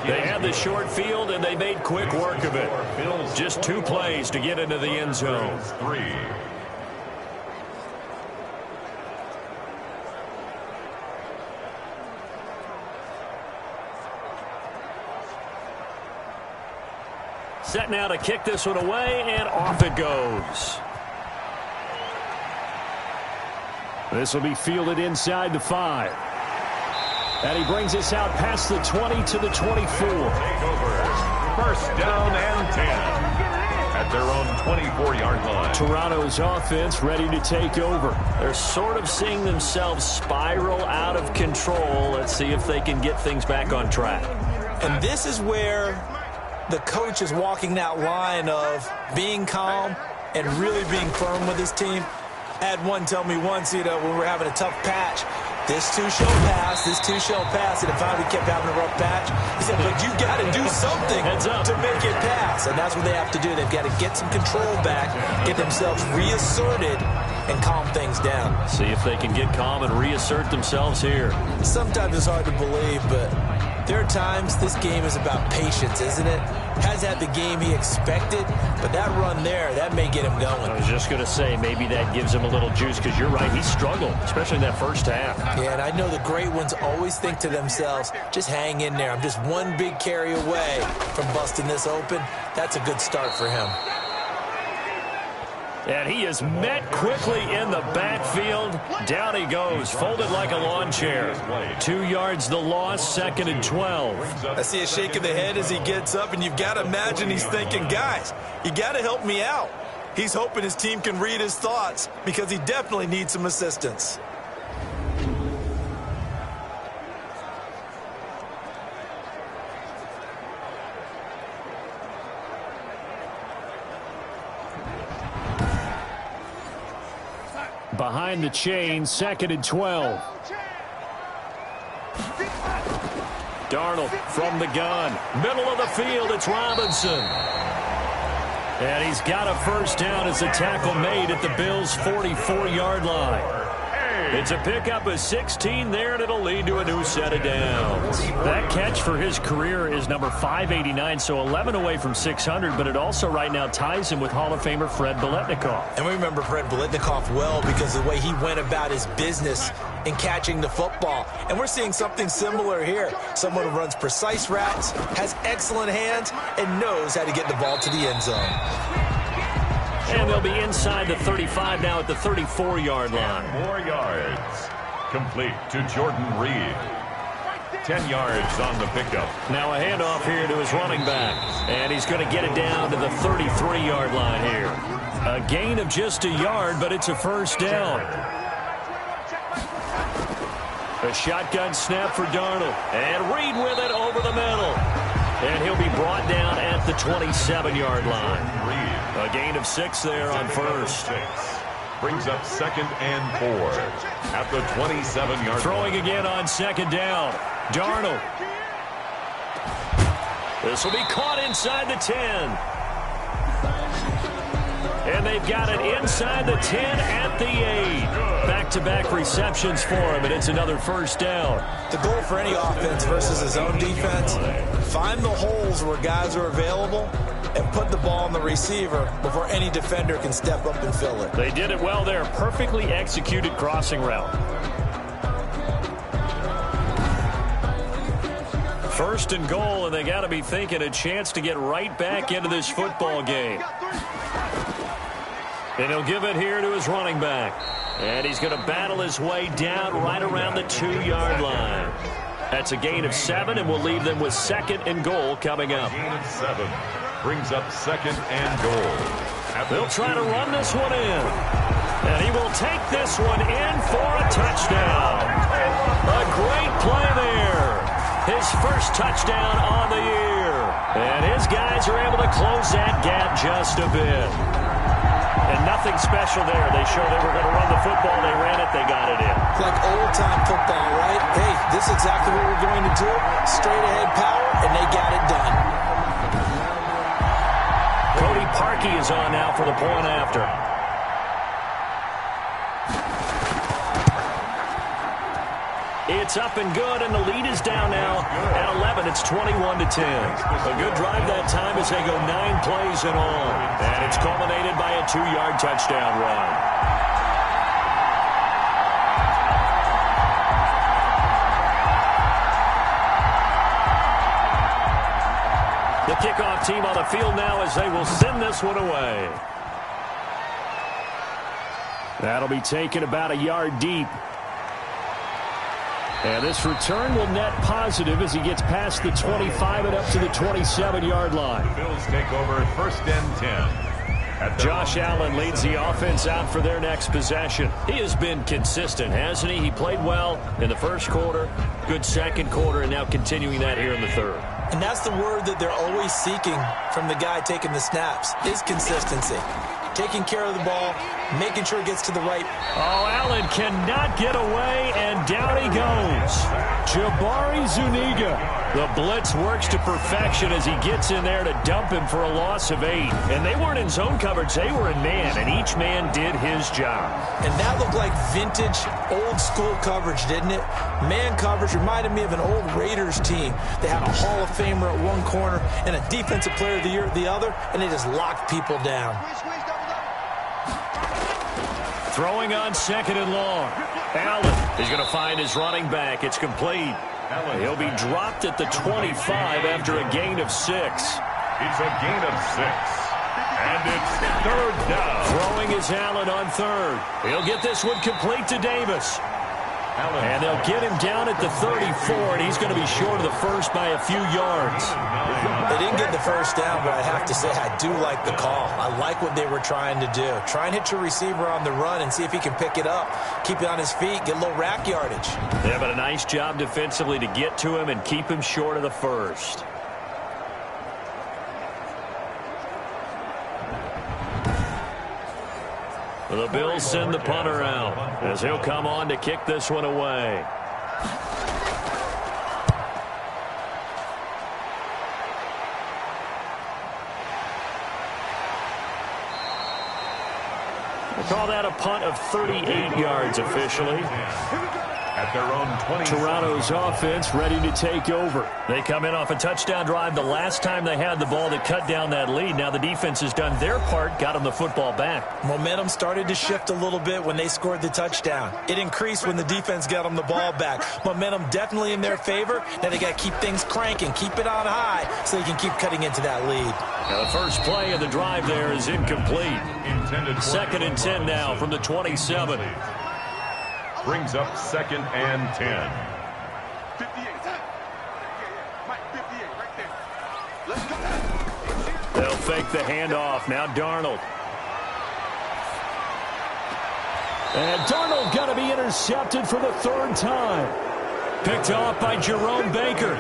They had the short field, and they made quick work of it. Just 2 plays to get into the end zone. Set now to kick this one away, and off it goes. This will be fielded inside the 5. And he brings us out past the 20 to the 24. Take over. First down and 10 at their own 24-yard line. Toronto's offense ready to take over. They're sort of seeing themselves spiral out of control. Let's see if they can get things back on track. And this is where the coach is walking that line of being calm and really being firm with his team. I had one tell me once, when we're having a tough patch, this too shall pass, this too shall pass. And if we kept having a rough patch, he said, but you got to do something to make it pass. And that's what they have to do. They've got to get some control back, get themselves reasserted, and calm things down. See if they can get calm and reassert themselves here. Sometimes it's hard to believe, but there are times this game is about patience, isn't it? Has had the game he expected, but that run there, that may get him going. I was just going to say, maybe that gives him a little juice, because you're right, he struggled, especially in that first half. Yeah, and I know the great ones always think to themselves, just hang in there. I'm just one big carry away from busting this open. That's a good start for him. And he is met quickly in the backfield. Down he goes, folded like a lawn chair. 2 yards the loss, 2nd and 12. I see a shake of the head as he gets up, and you've got to imagine he's thinking, guys, you got to help me out. He's hoping his team can read his thoughts because he definitely needs some assistance. Behind the chain, 2nd and 12. Darnold from the gun. Middle of the field, it's Robinson. And he's got a first down as the tackle made at the Bills' 44-yard line. It's a pickup of 16 there, and it'll lead to a new set of downs. That catch for his career is number 589, so 11 away from 600, but it also right now ties him with Hall of Famer Fred Biletnikoff. And we remember Fred Biletnikoff well because of the way he went about his business in catching the football. And we're seeing something similar here. Someone who runs precise routes, has excellent hands, and knows how to get the ball to the end zone. And they'll be inside the 35 now at the 34-yard line. 4 yards. Complete to Jordan Reed. 10 yards on the pickup. Now a handoff here to his running back. And he's going to get it down to the 33-yard line here. A gain of just a yard, but it's a first down. A shotgun snap for Darnold. And Reed with it over the middle. And he'll be brought down at the 27-yard line. A gain of 6 there on first. Brings up 2nd and 4 at the 27-yard line. Throwing again on 2nd down. Darnold. This will be caught inside the 10. And they've got it inside the 10 at the 8. Back-to-back receptions for him, and it's another first down. The goal for any offense versus his own defense, find the holes where guys are available and put the ball on the receiver before any defender can step up and fill it. They did it well there. Perfectly executed crossing route. First and goal, and they got to be thinking a chance to get right back into this football game. And he'll give it here to his running back. And he's going to battle his way down right around the 2-yard line. That's a gain of 7, and we'll leave them with 2nd and goal coming up. Gain of 7 brings up 2nd and goal. They'll try to run this one in. And he will take this one in for a touchdown. A great play there. His first touchdown on the year. And his guys are able to close that gap just a bit. And nothing special there. They showed they were going to run the football. They ran it. They got it in. It's like old-time football, right? Hey, this is exactly what we're going to do. Straight-ahead power, and they got it done. Cody Parkey is on now for the point after. It's up and good, and the lead is down now at 11. It's 21-10. A good drive that time as they go 9 plays in all. And it's culminated by a 2-yard touchdown run. The kickoff team on the field now as they will send this one away. That'll be taken about a yard deep. And this return will net positive as he gets past the 25 and up to the 27-yard line. The Bills take over at 1st and 10. Josh Allen leads the offense out for their next possession. He has been consistent, hasn't he? He played well in the first quarter, good second quarter, and now continuing that here in the third. And that's the word that they're always seeking from the guy taking the snaps, is consistency. Taking care of the ball, making sure it gets to the right. Oh, Allen cannot get away, and down he goes. Jabari Zuniga. The blitz works to perfection as he gets in there to dump him for a loss of 8. And they weren't in zone coverage. They were in man, and each man did his job. And that looked like vintage, old-school coverage, didn't it? Man coverage reminded me of an old Raiders team. They had a Hall of Famer at one corner and a Defensive Player of the Year at the other, and they just locked people down. Throwing on 2nd and long. Allen is going to find his running back. It's complete. He'll be dropped at the 25 after a gain of 6. It's a gain of 6. And it's 3rd down. Throwing is Allen on 3rd. He'll get this one complete to Davis. And they'll get him down at the 34, and he's going to be short of the first by a few yards. They didn't get the first down, but I have to say I do like the call. I like what they were trying to do. Try and hit your receiver on the run and see if he can pick it up. Keep it on his feet, get a little rack yardage. Yeah, but a nice job defensively to get to him and keep him short of the first. The Bills send the punter out as he'll come on to kick this one away. We'll call that a punt of 38 yards officially. at their own 20. Toronto's offense ready to take over. They come in off a touchdown drive the last time they had the ball that cut down that lead. Now the defense has done their part, got them the football back. Momentum started to shift a little bit when they scored the touchdown. It increased when the defense got them the ball back. Momentum definitely in their favor. Now they got to keep things cranking, keep it on high so they can keep cutting into that lead. Now the first play of the drive there is incomplete. Second and 10 now from the 27. Brings up 2nd and 10. 58. Mike, 58 right there. Let's go. They'll fake the handoff. Now Darnold. And Darnold got to be intercepted for the 3rd time. Picked off by Jerome Baker.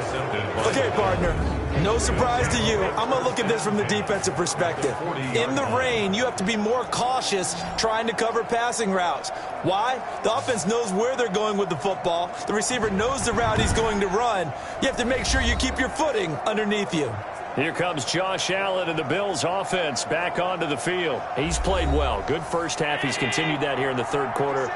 Okay, partner, no surprise to you. I'm going to look at this from the defensive perspective. In the rain, you have to be more cautious trying to cover passing routes. Why? The offense knows where they're going with the football. The receiver knows the route he's going to run. You have to make sure you keep your footing underneath you. Here comes Josh Allen and the Bills offense back onto the field. He's played well. Good first half. He's continued that here in the 3rd quarter.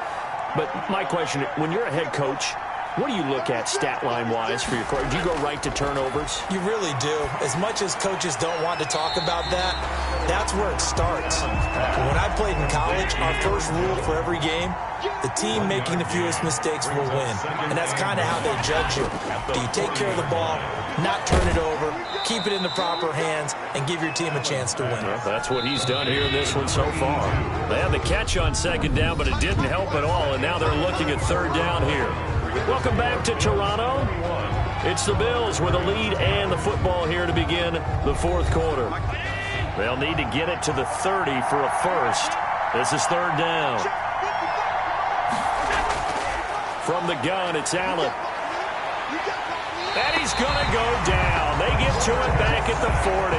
But my question, when you're a head coach, what do you look at stat line-wise for your quarterback? Do you go right to turnovers? You really do. As much as coaches don't want to talk about that, that's where it starts. When I played in college, our first rule for every game, the team making the fewest mistakes will win. And that's kind of how they judge you. Do you take care of the ball, not turn it over, keep it in the proper hands, and give your team a chance to win? Well, that's what he's done here in this one so far. They had the catch on 2nd down, but it didn't help at all, and now they're looking at 3rd down here. Welcome back to Toronto. It's the Bills with a lead and the football here to begin the 4th quarter. They'll need to get it to the 30 for a first. This is 3rd down. From the gun, it's Allen. And he's going to go down. They get to it back at the 40.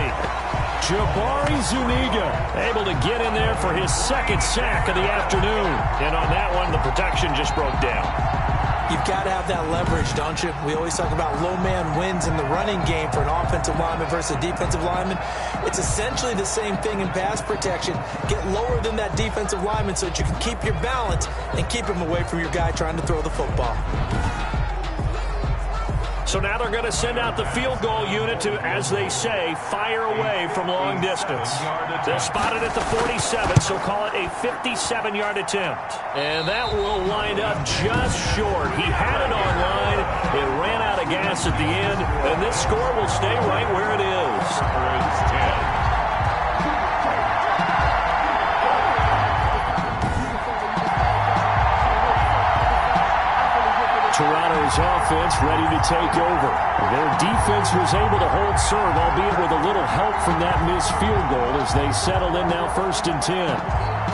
Jabari Zuniga able to get in there for his 2nd sack of the afternoon. And on that one, the protection just broke down. You've got to have that leverage, don't you? We always talk about low man wins in the running game for an offensive lineman versus a defensive lineman. It's essentially the same thing in pass protection. Get lower than that defensive lineman so that you can keep your balance and keep him away from your guy trying to throw the football. So now they're going to send out the field goal unit to, as they say, fire away from long distance. They'll spot it at the 47, so call it a 57-yard attempt. And that will wind up just short. He had it on line. It ran out of gas at the end, and this score will stay right where it is. Toronto's offense ready to take over. Their defense was able to hold serve, albeit with a little help from that missed field goal as they settled in now 1st and 10.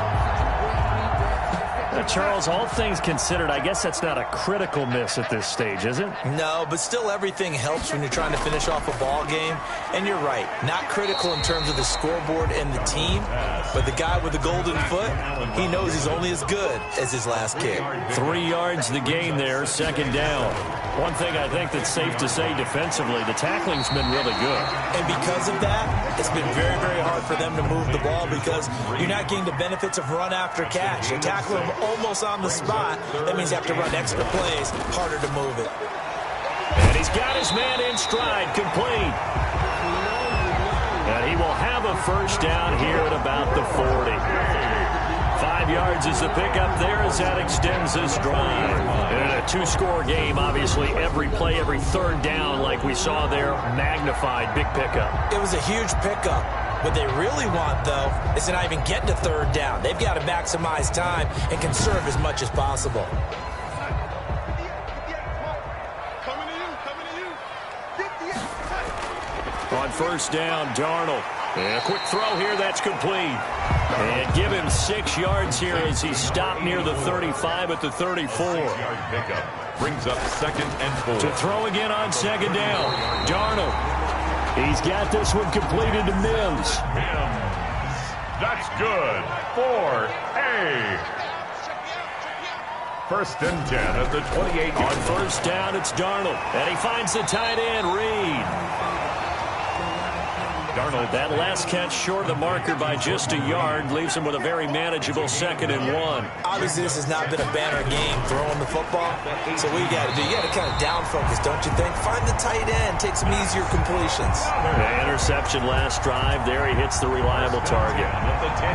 Charles, all things considered, I guess that's not a critical miss at this stage, is it? No, but still everything helps when you're trying to finish off a ball game. And you're right, not critical in terms of the scoreboard and the team, but the guy with the golden foot, he knows he's only as good as his last kick. 3 yards the gain there, 2nd down. One thing I think that's safe to say defensively, the tackling's been really good. And because of that, it's been very, very hard for them to move the ball because you're not getting the benefits of run after catch. You tackle them almost on the spot. That means you have to run extra plays, harder to move it. And he's got his man in stride, complete. And he will have a first down here at about the 40. 5 yards is the pickup there as that extends this drive. And in a 2-score game, obviously every play, every 3rd down like we saw there, magnified, big pickup. It was a huge pickup. What they really want, though, is to not even get to 3rd down. They've got to maximize time and conserve as much as possible. On 1st down, Darnold. And a quick throw here, that's complete. And give him 6 yards here as he stopped near the 35 at the 34. 6-yard pickup brings up 2nd and 4. To throw again on 2nd down, Darnold. He's got this one completed to Mims. That's good for a 1st and 10 at the 28. On 1st down, it's Darnold. And he finds the tight end, Reed. Darnold. That last catch short of the marker by just a yard leaves him with a very manageable 2nd and 1. Obviously, this has not been a banner game throwing the football. So what you got to do, you got to kind of down focus, don't you think? Find the tight end, take some easier completions. The interception last drive. There he hits the reliable target.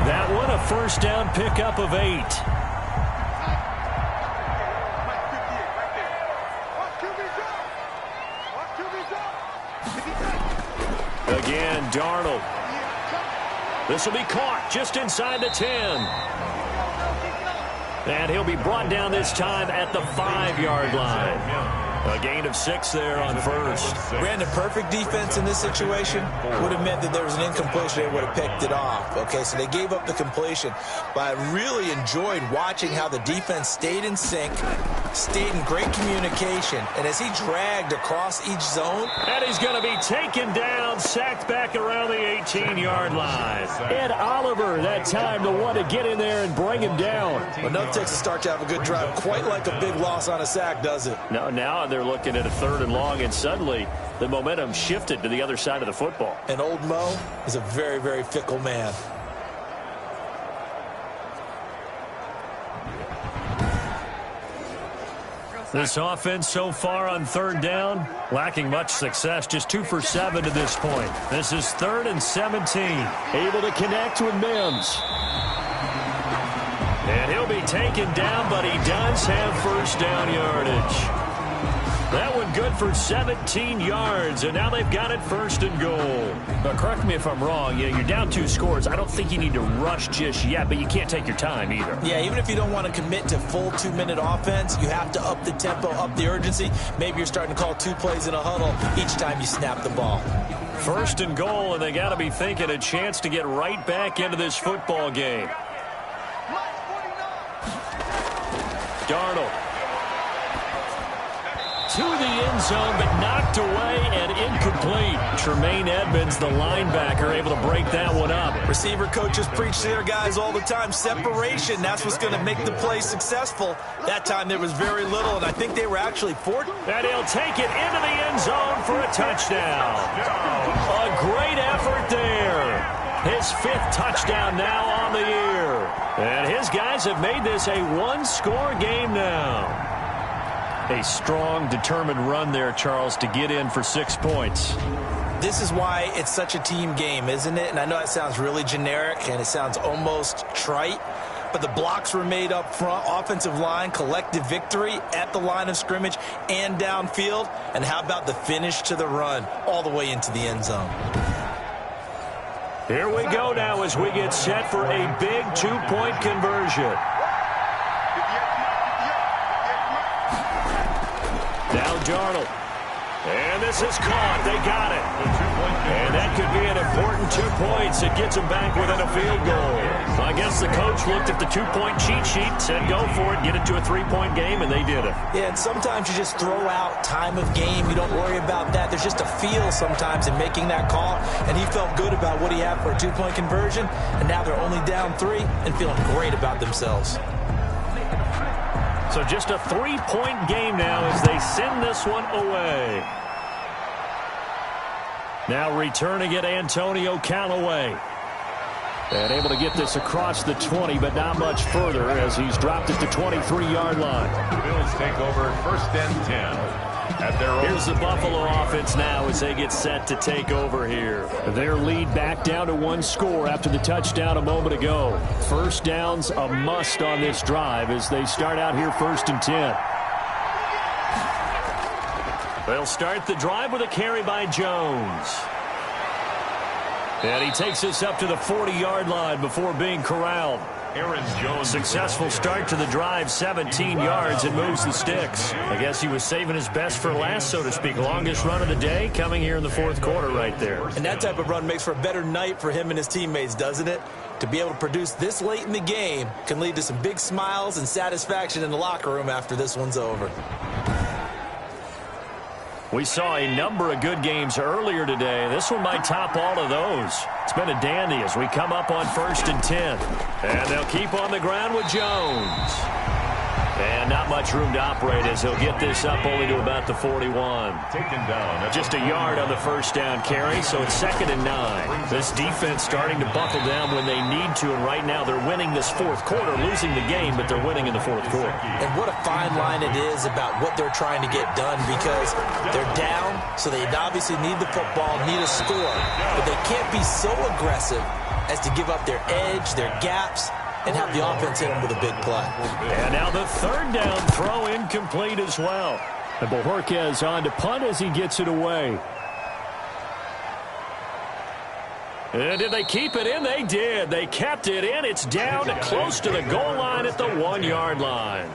That one, a first down pickup of 8. Again, Darnold. This will be caught just inside the 10. And he'll be brought down this time at the 5-yard line. A gain of 6 there on first. Brandon, perfect defense in this situation would have meant that there was an incompletion. They would have picked it off. Okay, so they gave up the completion. But I really enjoyed watching how the defense stayed in sync, stayed in great communication, and as he dragged across each zone. And he's going to be taken down, sacked back around the 18-yard line. Ed Oliver, that time, the one to get in there and bring him down. But no takes a start to have a good drive. Quite like a big loss on a sack, does it? No, now they're looking at a 3rd and long, and suddenly the momentum shifted to the other side of the football. And old Mo is a very, very fickle man. This offense so far on 3rd down, lacking much success, just 2 for 7 to this point. This is 3rd and 17. Able to connect with Mims. And he'll be taken down, but he does have first down yardage. That one good for 17 yards, and now they've got it 1st and goal. But correct me if I'm wrong, you're down 2 scores. I don't think you need to rush just yet, but you can't take your time either. Yeah, even if you don't want to commit to full 2-minute offense, you have to up the tempo, up the urgency. Maybe you're starting to call 2 plays in a huddle each time you snap the ball. 1st and goal, and they got to be thinking a chance to get right back into this football game. Darnold. To the end zone, but knocked away and incomplete. Tremaine Edmonds, the linebacker, able to break that one up. Receiver coaches preach to their guys all the time. Separation, that's what's going to make the play successful. That time there was very little, and I think they were actually forced. And he'll take it into the end zone for a touchdown. A great effort there. His 5th touchdown now on the year. And his guys have made this a 1-score game now. A strong, determined run there, Charles, to get in for 6 points. This is why it's such a team game, isn't it? And I know it sounds really generic and it sounds almost trite, but the blocks were made up front, offensive line, collective victory at the line of scrimmage and downfield. And how about the finish to the run all the way into the end zone? Here we go now as we get set for a big 2-point conversion. Now Darnold. And this is caught. They got it. And that could be an important 2 points. It gets them back within a field goal. So I guess the coach looked at the 2-point cheat sheet, said go for it, get it to a 3-point game, and they did it. Yeah, and sometimes you just throw out time of game. You don't worry about that. There's just a feel sometimes in making that call, and he felt good about what he had for a 2-point conversion, and now they're only down 3 and feeling great about themselves. So just a 3-point game now as they send this one away. Now returning it, Antonio Callaway. And able to get this across the 20, but not much further as he's dropped it to 23-yard line. The Bills take over 1st and 10. Here's the Buffalo offense now as they get set to take over here. Their lead back down to 1 score after the touchdown a moment ago. First down's a must on this drive as they start out here 1st and 10. They'll start the drive with a carry by Jones. And he takes this up to the 40-yard line before being corralled. Aaron Jones. Successful start to the drive, 17 yards, and moves the sticks. I guess he was saving his best for last, so to speak. Longest run of the day coming here in the 4th quarter right there. And that type of run makes for a better night for him and his teammates, doesn't it? To be able to produce this late in the game can lead to some big smiles and satisfaction in the locker room after this one's over. We saw a number of good games earlier today. This one might top all of those. It's been a dandy as we come up on 1st and 10. And they'll keep on the ground with Jones. And not much room to operate as he'll get this up only to about the 41. Taken down. Just a yard on the first down carry, so it's 2nd and 9. This defense starting to buckle down when they need to, and right now they're winning this fourth quarter, losing the game, but they're winning in the fourth quarter. And what a fine line it is about what they're trying to get done, because they're down, so they obviously need the football, need a score, but they can't be so aggressive as to give up their edge, their gaps, and have the offense hit them with a big play. And now the 3rd down throw incomplete as well. And Bojorquez on to punt as he gets it away. And did they keep it in? They did. They kept it in. It's down close to the goal line at the 1-yard line.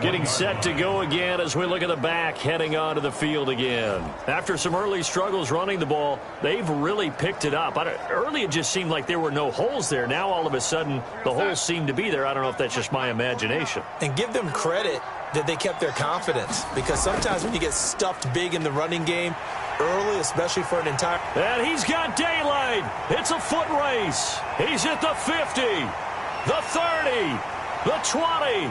Getting set to go again as we look at the back, heading onto the field again. After some early struggles running the ball, they've really picked it up. Early it just seemed like there were no holes there. Now all of a sudden the holes seem to be there. I don't know if that's just my imagination. And give them credit that they kept their confidence, because sometimes when you get stuffed big in the running game early, especially for an entire... And he's got daylight. It's a foot race. He's at the 50, the 30, the 20.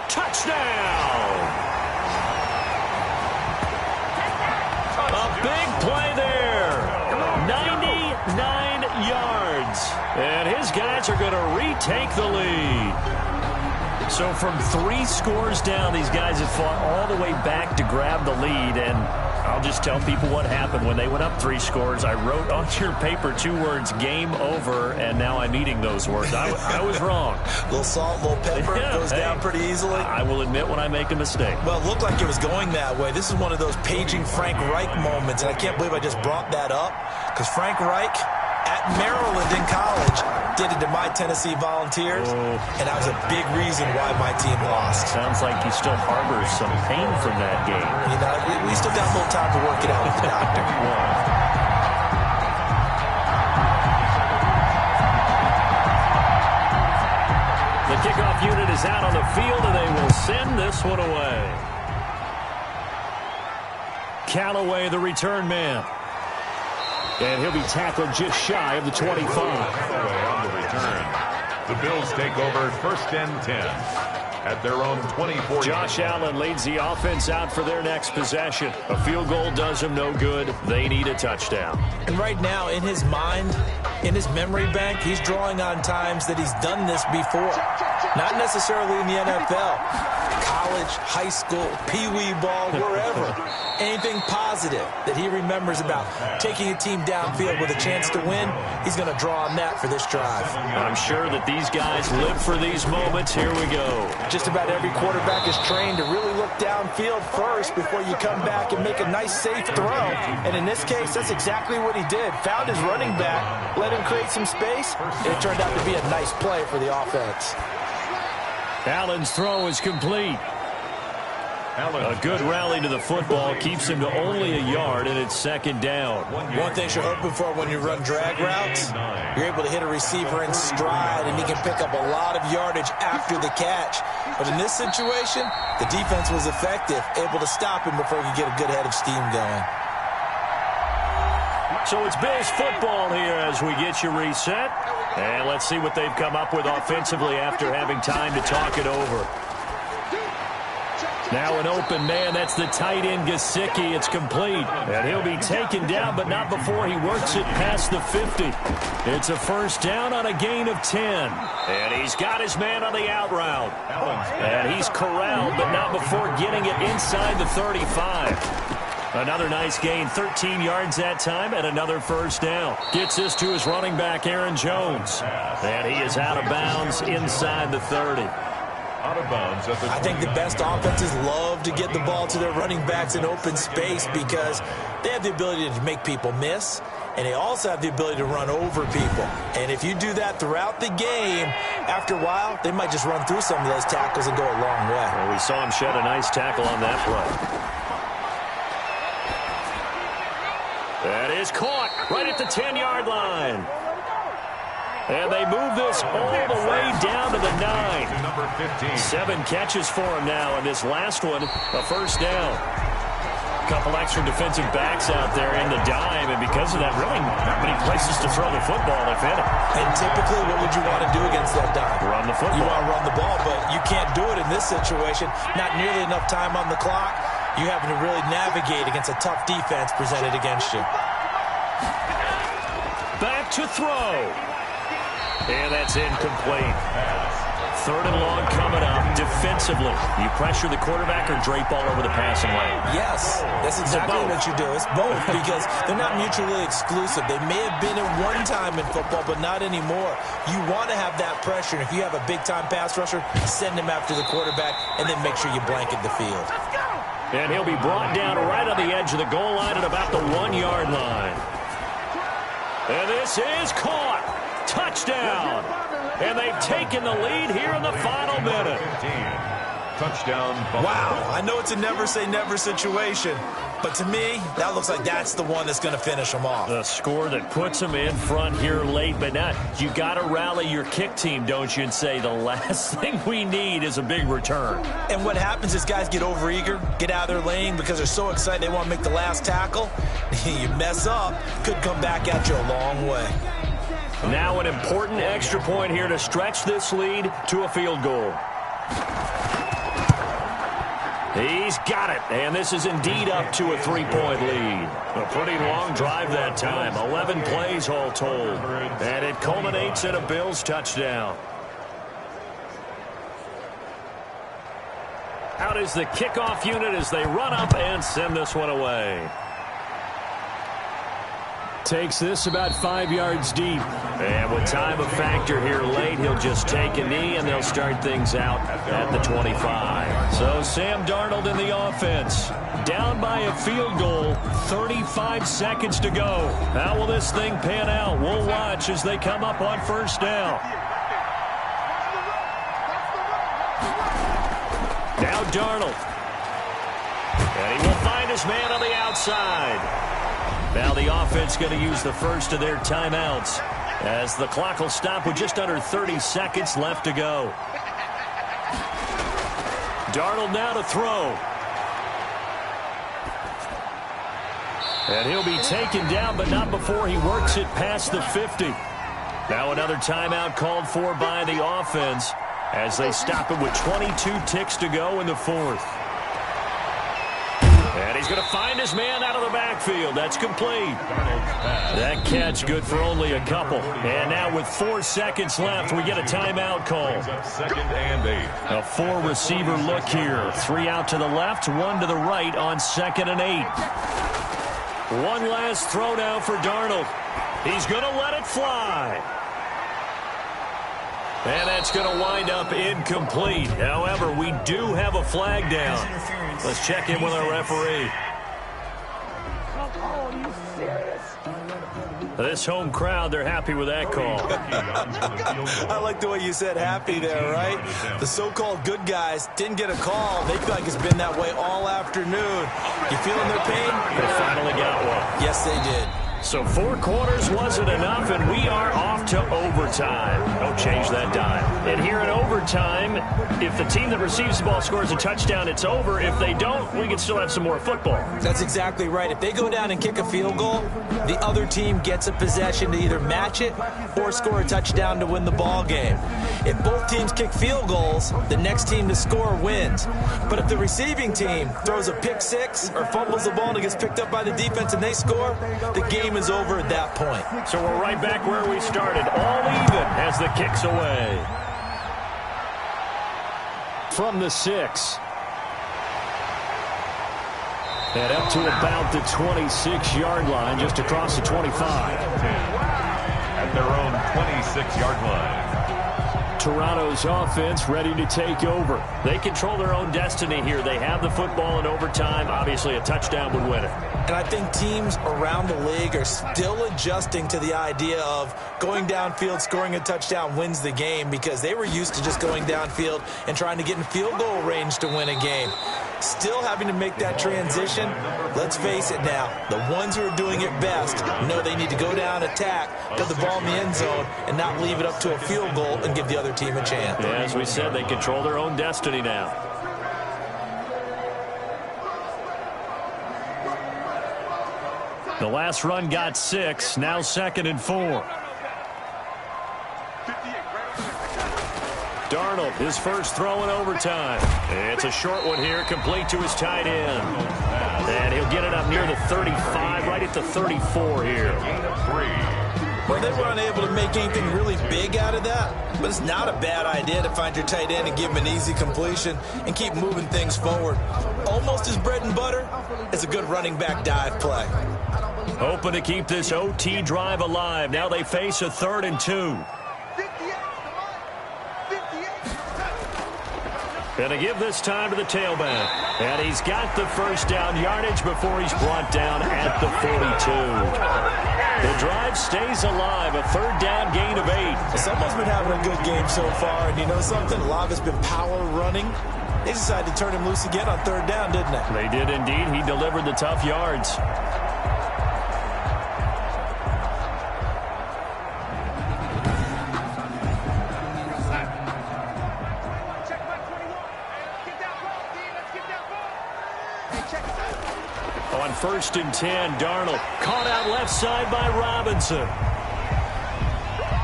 Touchdown. A big play there. 99 yards. And his guys are going to retake the lead. So from 3 scores down, these guys have fought all the way back to grab the lead. And I'll just tell people what happened when they went up 3 scores. I wrote on your paper 2 words, game over, and now I'm eating those words. I was wrong. A little salt, a little pepper, goes down pretty easily. I will admit when I make a mistake. Well, it looked like it was going that way. This is one of those paging Frank Reich moments, and I can't believe I just brought that up, because Frank Reich at Maryland in college did it to my Tennessee Volunteers, and that was a big reason why my team lost. Sounds like he still harbors some pain from that game. You know, we still got a little time to work it out with the doctor. The kickoff unit is out on the field, and they will send this one away. Callaway, the return man. And he'll be tackled just shy of the 25. On the return. The Bills take over 1st and 10 at their own 24. Josh Allen leads the offense out for their next possession. A field goal does them no good. They need a touchdown. And right now, in his mind, in his memory bank, he's drawing on times that he's done this before. Not necessarily in the NFL. College, high school, pee-wee ball, wherever. Anything positive that he remembers about taking a team downfield with a chance to win, he's going to draw on that for this drive. I'm sure that these guys live for these moments. Here we go. Just about every quarterback is trained to really look downfield first before you come back and make a nice, safe throw. And in this case, that's exactly what he did. Found his running back, let him create some space, and it turned out to be a nice play for the offense. Allen's throw is complete. A good rally to the football keeps him to only a yard, and it's 2nd down. One thing you're hoping for when you run drag routes, you're able to hit a receiver in stride, and he can pick up a lot of yardage after the catch. But in this situation, the defense was effective, able to stop him before he could get a good head of steam going. So it's Bills football here as we get you reset. And let's see what they've come up with offensively after having time to talk it over. Now an open man, that's the tight end Gesicki. It's complete, and he'll be taken down, but not before he works it past the 50. It's a 1st down on a gain of 10, and he's got his man on the out route. And he's corralled, but not before getting it inside the 35. Another nice gain, 13 yards that time, and another 1st down. Gets this to his running back, Aaron Jones, and he is out of bounds inside the 30. Out of bounds at the I think the best offenses love to get the ball to their running backs in open space because they have the ability to make people miss, and they also have the ability to run over people. And if you do that throughout the game, after a while, they might just run through some of those tackles and go a long way. Well, we saw him shed a nice tackle on that play. That is caught right at the 10-yard line. And they move this all the way down to the 9. number 15. 7 catches for him now, and this last one, a 1st down. couple extra defensive backs out there in the dime, and because of that, really not many places to throw the football, if any. And typically, what would you want to do against that dime? Run the football. You want to run the ball, but you can't do it in this situation. Not nearly enough time on the clock. You having to really navigate against a tough defense presented against you. Back to throw. And that's incomplete. 3rd and long coming up. Defensively, you pressure the quarterback or drape all over the passing lane? Yes, that's exactly what you do. It's both because they're not mutually exclusive. They may have been at one time in football, but not anymore. You want to have that pressure. And if you have a big-time pass rusher, send him after the quarterback and then make sure you blanket the field. And he'll be brought down right on the edge of the goal line at about the 1-yard line. And this is caught. Touchdown. And they've taken the lead here in the final minute. Touchdown. Wow, I know it's a never-say-never situation, but to me, that looks like that's the one that's going to finish them off. The score that puts them in front here late, but not. You got to rally your kick team, don't you, and say the last thing we need is a big return. And what happens is guys get overeager, get out of their lane because they're so excited they want to make the last tackle. You mess up, could come back at you a long way. Now an important extra point here to stretch this lead to a field goal. He's got it, and this is indeed up to a 3-point lead. A pretty long drive that time, 11 plays all told, and it culminates in a Bills touchdown. Out is the kickoff unit as they run up and send this one away. Takes this about 5 yards deep. And with time a factor here late, he'll just take a knee, and they'll start things out at the 25. So Sam Darnold in the offense. Down by a field goal, 35 seconds to go. How will this thing pan out? We'll watch as they come up on first down. Now Darnold. And he will find his man on the outside. Now the offense going to use the first of their timeouts as the clock will stop with just under 30 seconds left to go. Darnold now to throw. And he'll be taken down, but not before he works it past the 50. Now another timeout called for by the offense as they stop it with 22 ticks to go in the 4th. And he's going to find his man out of the backfield. That's complete. That catch good for only a couple. And now with 4 seconds left, we get a timeout call. 2nd and 8. A 4-receiver look here. 3 out to the left, 1 to the right on 2nd and 8. One last throw now for Darnold. He's going to let it fly. And that's going to wind up incomplete. However, we do have a flag down. Let's check in with our referee. This home crowd, they're happy with that call. I like the way you said happy there, right? The so-called good guys didn't get a call. They feel like it's been that way all afternoon. You feeling their pain? They finally got one. Yes, they did. So 4 quarters wasn't enough, and we are off to overtime. Don't change that dime. And here in overtime, if the team that receives the ball scores a touchdown, it's over. If they don't, we can still have some more football. That's exactly right. If they go down and kick a field goal, the other team gets a possession to either match it or score a touchdown to win the ball game. If both teams kick field goals, the next team to score wins. But if the receiving team throws a pick six or fumbles the ball and it gets picked up by the defense and they score, the game is over at that point. So we're right back where we started, all even as the kick's away. From the 6. And up to about the 26-yard line, just across the 25. At their own 26-yard line. Toronto's offense ready to take over. They control their own destiny here. They have the football in overtime. Obviously, a touchdown would win it. And I think teams around the league are still adjusting to the idea of going downfield, scoring a touchdown wins the game, because they were used to just going downfield and trying to get in field goal range to win a game. Still having to make that transition. Let's face it now, the ones who are doing it best know they need to go down, attack, put the ball in the end zone, and not leave it up to a field goal and give the other team a chance. Yeah, as we said, they control their own destiny now. The last run got 6, now 2nd and 4. Darnold, his first throw in overtime. It's a short one here, complete to his tight end. And he'll get it up near the 35, right at the 34 here. Well, they were unable to make anything really big out of that, but it's not a bad idea to find your tight end and give him an easy completion and keep moving things forward. Almost his bread and butter is a good running back dive play. Hoping to keep this OT drive alive. Now they face a 3rd and 2. Going to give this time to the tailback. And he's got the first down yardage before he's brought down at the 42. The drive stays alive, a 3rd down gain of 8. Someone's been having a good game so far, and you know something? A lot of it's been power running. They decided to turn him loose again on 3rd down, didn't they? They did indeed. He delivered the tough yards. On 1st and 10, Darnold caught out left side by Robinson.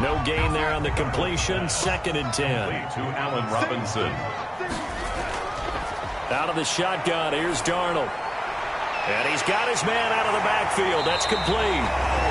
No gain there on the completion. 2nd and 10. To Allen Robinson. Out of the shotgun, here's Darnold. And he's got his man out of the backfield. That's complete.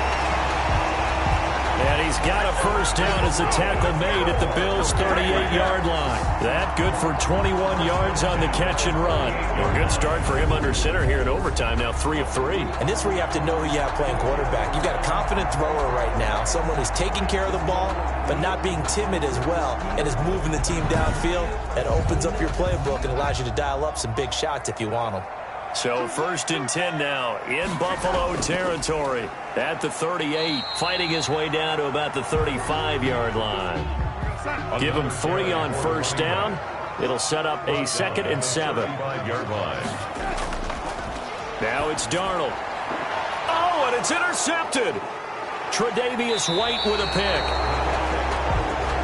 And he's got a first down as the tackle made at the Bills' 38-yard line. That good for 21 yards on the catch and run. A good start for him under center here in overtime, now 3 of 3. And this is where you have to know who you have playing quarterback. You've got a confident thrower right now, someone who's taking care of the ball, but not being timid as well, and is moving the team downfield. That opens up your playbook and allows you to dial up some big shots if you want them. So 1st and 10 now in Buffalo territory at the 38, fighting his way down to about the 35-yard line. Give him 3 on first down. It'll set up a 2nd and 7. Now it's Darnold. Oh, and it's intercepted. Tre'Davious White with a pick.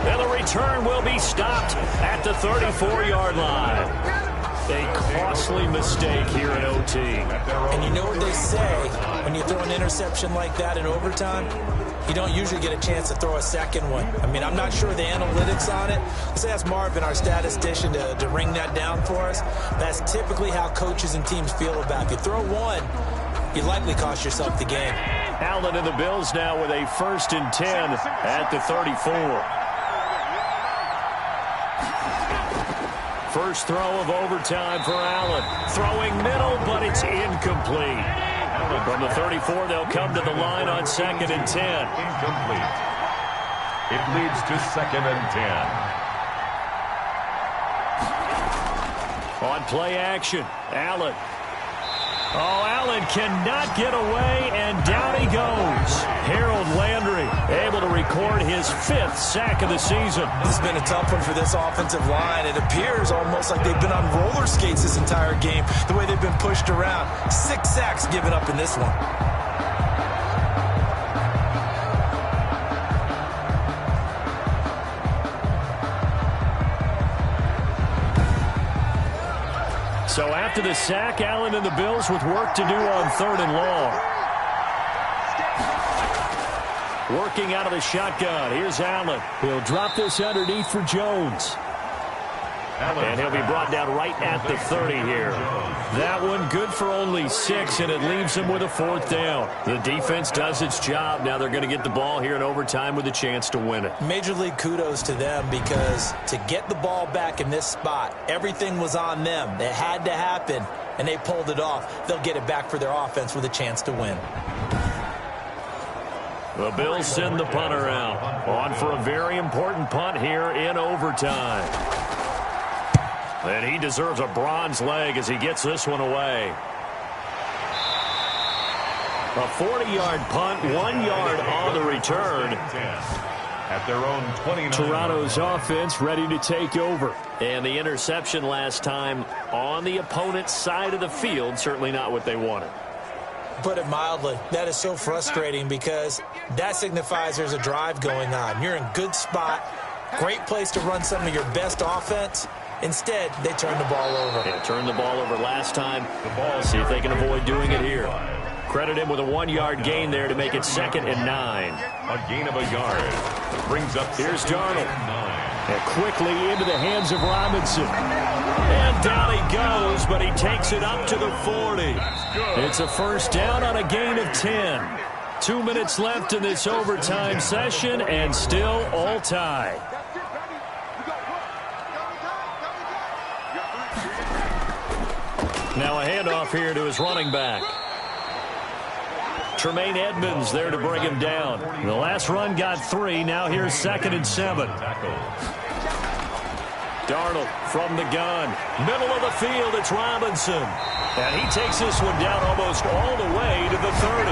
And the return will be stopped at the 34-yard line. A costly mistake here in OT. And you know what they say, when you throw an interception like that in overtime, you don't usually get a chance to throw a second one. I mean, I'm not sure the analytics on it. Let's ask Marvin, our statistician, to ring that down for us. That's typically how coaches and teams feel about it. If you throw one, you likely cost yourself the game. Allen and the Bills now with a 1st and 10 at the 34. First throw of overtime for Allen. Throwing middle, but it's incomplete. From the 34, they'll come to the line on 2nd and 10. Incomplete. It leads to 2nd and 10. On play action, Allen. Oh, Allen cannot get away, and down he goes. Harold Landry able to record his 5th sack of the season. This has been a tough one for this offensive line. It appears almost like they've been on roller skates this entire game, the way they've been pushed around. 6 sacks given up in this one. So after the sack, Allen and the Bills with work to do on 3rd and long. Working out of the shotgun. Here's Allen. He'll drop this underneath for Jones. And he'll be brought down right at the 30 here. That one good for only 6, and it leaves him with a 4th down. The defense does its job. Now they're going to get the ball here in overtime with a chance to win it. Major league kudos to them, because to get the ball back in this spot, everything was on them. It had to happen, and they pulled it off. They'll get it back for their offense with a chance to win. The Bills send the punter out. On for a very important punt here in overtime. And he deserves a bronze leg as he gets this one away. A 40-yard punt, 1 yard on the return. At their own 29. Toronto's offense ready to take over. And the interception last time on the opponent's side of the field, certainly not what they wanted. Put it mildly, that is so frustrating, because that signifies there's a drive going on. You're in good spot, great place to run some of your best offense. Instead, they turn the ball over. Yeah, turned the ball over last time. See if they can avoid doing it here. Credit him with a 1-yard gain there to make it 2nd and 9. A gain of a yard. Brings up Here's Darnold. 9. And quickly into the hands of Robinson. And down he goes, but he takes it up to the 40. It's a first down on a gain of 10. 2 minutes left in this overtime session, and still all tied. Now a handoff here to his running back. Tremaine Edmonds there to bring him down. The last run got 3. Now here's 2nd and 7. Darnold from the gun. Middle of the field, it's Robinson. And he takes this one down almost all the way to the 30.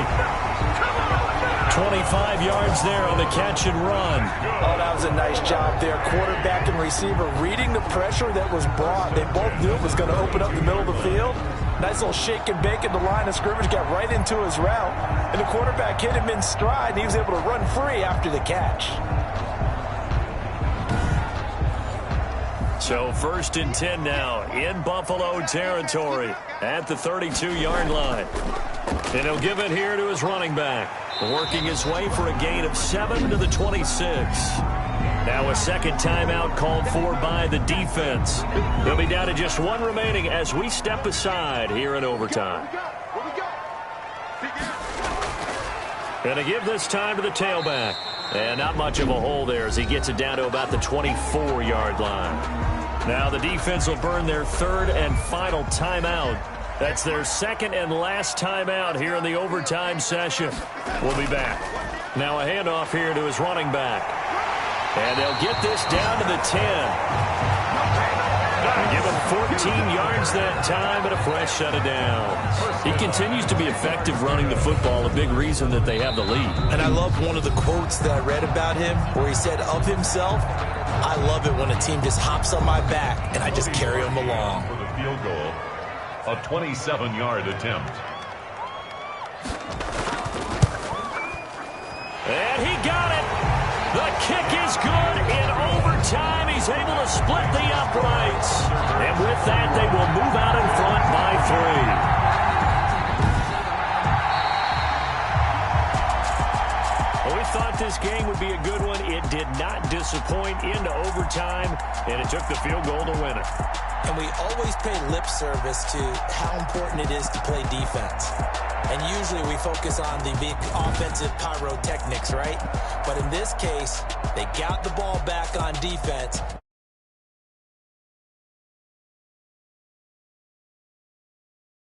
25 yards there on the catch and run. Oh, that was a nice job there. Quarterback and receiver reading the pressure that was brought. They both knew it was going to open up the middle of the field. Nice little shake and bake at the line of scrimmage. Got right into his route. And the quarterback hit him in stride, and he was able to run free after the catch. So 1st and 10 now in Buffalo territory at the 32-yard line. And he'll give it here to his running back, working his way for a gain of 7 to the 26. Now a second timeout called for by the defense. They'll be down to just 1 remaining as we step aside here in overtime. Going to give this time to the tailback. And not much of a hole there as he gets it down to about the 24-yard line. Now the defense will burn their 3rd and final timeout. That's their 2nd and last timeout here in the overtime session. We'll be back. Now a handoff here to his running back. And they'll get this down to the 10. Give him 14 yards that time, but a fresh set of downs. He continues to be effective running the football, a big reason that they have the lead. And I love one of the quotes that I read about him where he said of himself, I love it when a team just hops on my back and I just carry them along. For the field goal, a 27-yard attempt. And he got it. The kick is good in overtime. He's able to split the uprights. And with that, they will move out in front by 3. Well, we thought this game would be a good one. It did not disappoint into overtime, and it took the field goal to win it. And we always pay lip service to how important it is to play defense. And usually we focus on the big offensive pyrotechnics, right? But in this case, they got the ball back on defense.